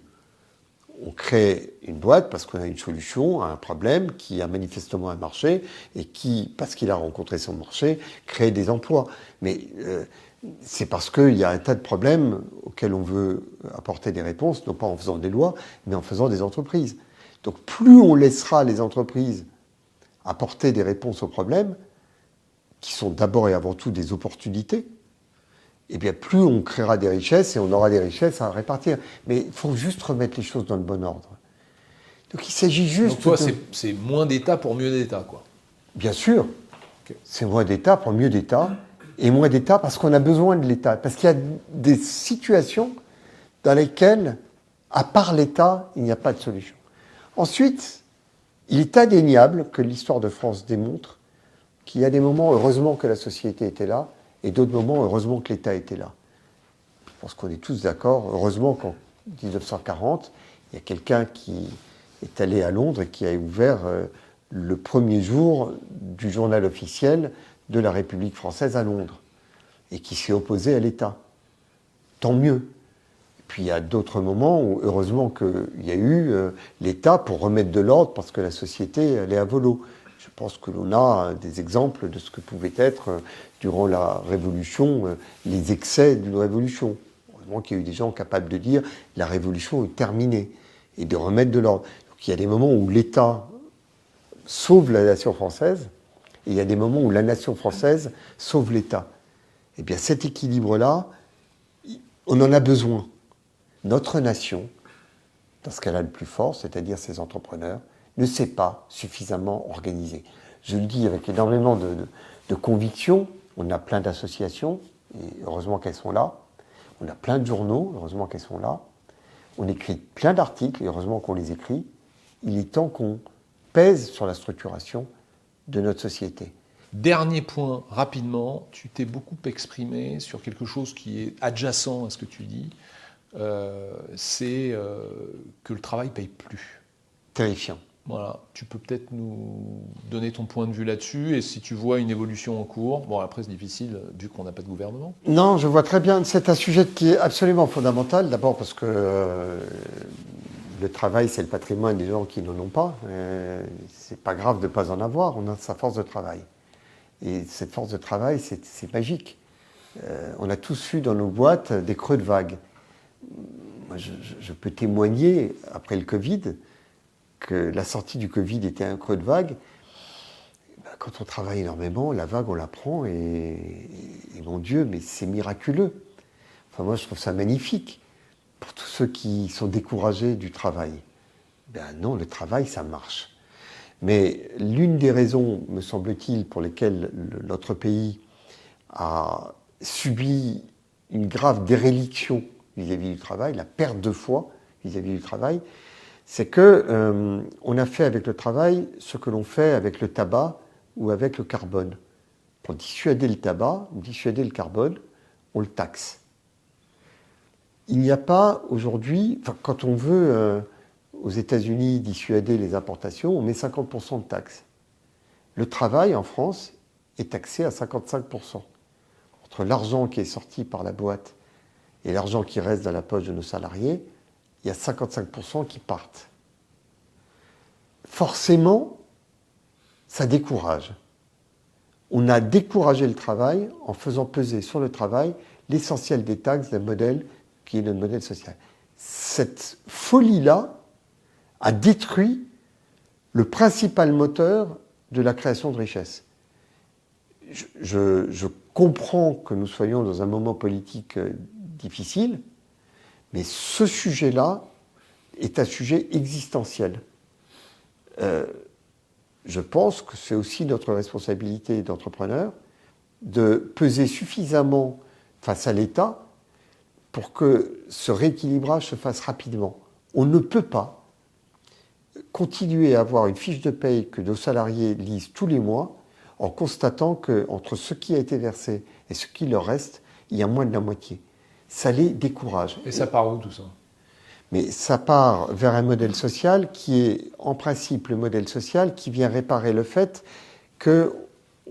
On crée une boîte parce qu'on a une solution à un problème qui a manifestement un marché et qui, parce qu'il a rencontré son marché, crée des emplois. Mais c'est parce qu'il y a un tas de problèmes auxquels on veut apporter des réponses, non pas en faisant des lois, mais en faisant des entreprises. Donc plus on laissera les entreprises apporter des réponses aux problèmes, qui sont d'abord et avant tout des opportunités, et bien plus on créera des richesses et on aura des richesses à répartir. Mais il faut juste remettre les choses dans le bon ordre. Donc il s'agit juste... Donc toi, c'est moins d'État pour mieux d'État, quoi. Bien sûr. Okay. C'est moins d'État pour mieux d'État. Et moins d'État parce qu'on a besoin de l'État. Parce qu'il y a des situations dans lesquelles, à part l'État, il n'y a pas de solution. Ensuite, il est indéniable que l'histoire de France démontre qu'il y a des moments, heureusement que la société était là, et d'autres moments, heureusement que l'État était là. Je pense qu'on est tous d'accord. Heureusement qu'en 1940, il y a quelqu'un qui est allé à Londres et qui a ouvert le premier jour du journal officiel de la République française à Londres et qui s'est opposé à l'État. Tant mieux. Et puis il y a d'autres moments où, heureusement qu'il y a eu l'État pour remettre de l'ordre parce que la société allait à volo. Je pense que l'on a des exemples de ce que pouvait être, durant la Révolution, les excès d'une révolution. Heureusement qu'il y a eu des gens capables de dire « la Révolution est terminée » et de remettre de l'ordre. Donc il y a des moments où l'État sauve la nation française et il y a des moments où la nation française sauve l'État. Eh bien cet équilibre-là, on en a besoin. Notre nation, dans ce qu'elle a le plus fort, c'est-à-dire ses entrepreneurs, ne s'est pas suffisamment organisée. Je le dis avec énormément de conviction. On a plein d'associations, et heureusement qu'elles sont là. On a plein de journaux, heureusement qu'elles sont là. On écrit plein d'articles, et heureusement qu'on les écrit. Il est temps qu'on pèse sur la structuration de notre société. Dernier point, rapidement, tu t'es beaucoup exprimé sur quelque chose qui est adjacent à ce que tu dis, c'est que le travail ne paye plus. Terrifiant. Voilà, tu peux peut-être nous donner ton point de vue là-dessus, et si tu vois une évolution en cours. Bon, après c'est difficile vu qu'on n'a pas de gouvernement. Non, je vois très bien. C'est un sujet qui est absolument fondamental. D'abord parce que le travail, c'est le patrimoine des gens qui n'en ont pas. C'est pas grave de ne pas en avoir. On a sa force de travail. Et cette force de travail, c'est magique. On a tous eu dans nos boîtes des creux de vague. Moi, je peux témoigner, après le Covid, que la sortie du Covid était un creux de vague. Quand on travaille énormément, la vague, on la prend et mon Dieu, mais c'est miraculeux. Enfin, moi, je trouve ça magnifique pour tous ceux qui sont découragés du travail. Ben non, le travail, ça marche. Mais l'une des raisons, me semble-t-il, pour lesquelles notre pays a subi une grave déréliction vis-à-vis du travail, la perte de foi vis-à-vis du travail, c'est que on a fait avec le travail ce que l'on fait avec le tabac ou avec le carbone. Pour dissuader le tabac, dissuader le carbone, on le taxe. Il n'y a pas aujourd'hui, quand on veut aux États-Unis dissuader les importations, on met 50% de taxes. Le travail en France est taxé à 55%. Entre l'argent qui est sorti par la boîte et l'argent qui reste dans la poche de nos salariés, il y a 55% qui partent. Forcément, ça décourage. On a découragé le travail en faisant peser sur le travail l'essentiel des taxes d'un modèle qui est notre modèle social. Cette folie-là a détruit le principal moteur de la création de richesse. Je comprends que nous soyons dans un moment politique difficile, mais ce sujet-là est un sujet existentiel. Je pense que c'est aussi notre responsabilité d'entrepreneur de peser suffisamment face à l'État pour que ce rééquilibrage se fasse rapidement. On ne peut pas continuer à avoir une fiche de paye que nos salariés lisent tous les mois en constatant qu'entre ce qui a été versé et ce qui leur reste, il y a moins de la moitié. Ça les décourage. Et ça part où tout ça ? Mais ça part vers un modèle social qui est en principe le modèle social qui vient réparer le fait qu'on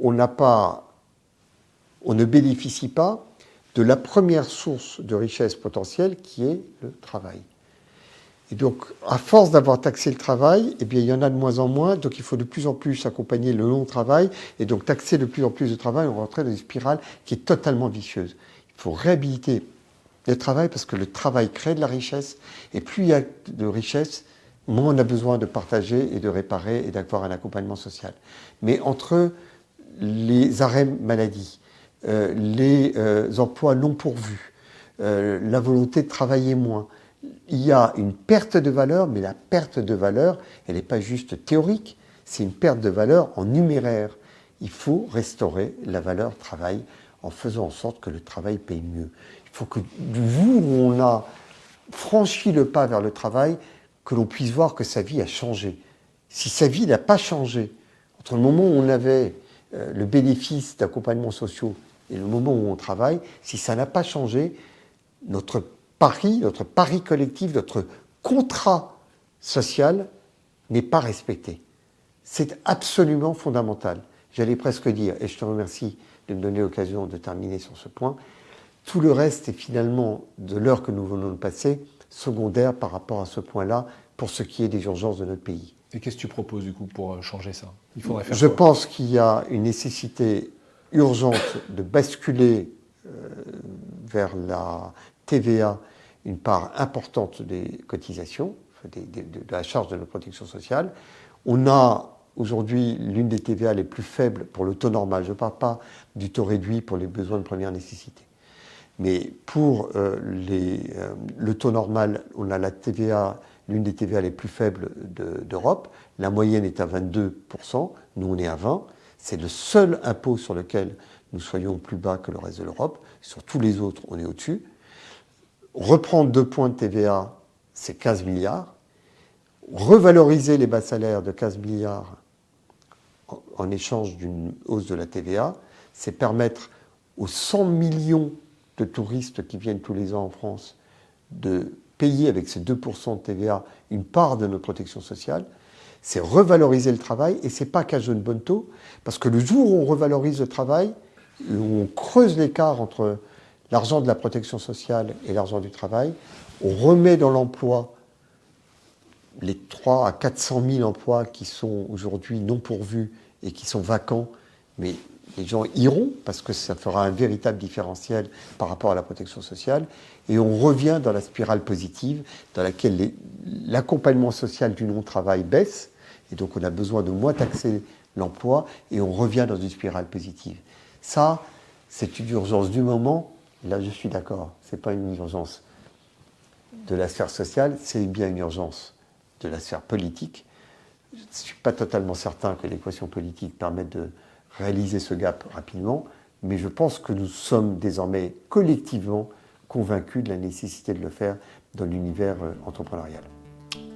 ne bénéficie pas de la première source de richesse potentielle qui est le travail. Et donc, à force d'avoir taxé le travail, eh bien, il y en a de moins en moins, donc il faut de plus en plus accompagner le long-travail, et donc taxer de plus en plus de travail, on rentre dans une spirale qui est totalement vicieuse. Il faut réhabiliter le travail parce que le travail crée de la richesse, et plus il y a de richesse, moins on a besoin de partager et de réparer et d'avoir un accompagnement social. Mais entre les arrêts maladie, les emplois non pourvus, la volonté de travailler moins, il y a une perte de valeur, mais la perte de valeur, elle n'est pas juste théorique, c'est une perte de valeur en numéraire. Il faut restaurer la valeur travail en faisant en sorte que le travail paye mieux. Il faut que du jour où on a franchi le pas vers le travail, que l'on puisse voir que sa vie a changé. Si sa vie n'a pas changé, entre le moment où on avait le bénéfice d'accompagnements sociaux et le moment où on travaille, si ça n'a pas changé, notre pari collectif, notre contrat social n'est pas respecté. C'est absolument fondamental. J'allais presque dire, et je te remercie de me donner l'occasion de terminer sur ce point, tout le reste est finalement, de l'heure que nous venons de passer, secondaire par rapport à ce point-là, pour ce qui est des urgences de notre pays. Et qu'est-ce que tu proposes du coup pour changer ça ? Il faudrait faire Je quoi ? pense qu'il y a une nécessité urgente de basculer vers la TVA une part importante des cotisations, de la charge de notre protection sociale. On a aujourd'hui l'une des TVA les plus faibles pour le taux normal. Je ne parle pas du taux réduit pour les besoins de première nécessité. Mais pour le taux normal, on a la TVA, l'une des TVA les plus faibles d'Europe. La moyenne est à 22%, nous on est à 20%. C'est le seul impôt sur lequel nous soyons plus bas que le reste de l'Europe. Sur tous les autres, on est au-dessus. Reprendre 2 points de TVA, c'est 15 milliards. Revaloriser les bas salaires de 15 milliards en échange d'une hausse de la TVA, c'est permettre aux 100 millions de touristes qui viennent tous les ans en France de payer avec ces 2% de TVA une part de notre protection sociale. C'est revaloriser le travail, et c'est pas qu'à Jeune Bonneteau, parce que le jour où on revalorise le travail, où on creuse l'écart entre l'argent de la protection sociale et l'argent du travail, on remet dans l'emploi les 300 à 400 000 emplois qui sont aujourd'hui non pourvus et qui sont vacants, mais les gens iront parce que ça fera un véritable différentiel par rapport à la protection sociale, et on revient dans la spirale positive dans laquelle l'accompagnement social du non-travail baisse, et donc on a besoin de moins taxer l'emploi, et on revient dans une spirale positive. Ça, c'est une urgence du moment. Là, je suis d'accord, ce n'est pas une urgence de la sphère sociale, c'est bien une urgence de la sphère politique. Je ne suis pas totalement certain que l'équation politique permette de réaliser ce gap rapidement, mais je pense que nous sommes désormais collectivement convaincus de la nécessité de le faire dans l'univers entrepreneurial.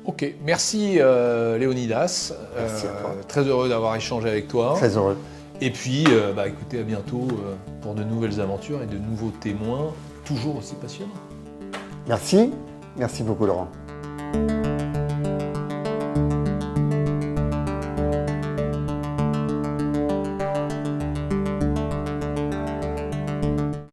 Ok, merci Léonidas. Merci à toi. Très heureux d'avoir échangé avec toi. Très heureux. Et puis, écoutez, à bientôt pour de nouvelles aventures et de nouveaux témoins, toujours aussi passionnants. Merci beaucoup Laurent.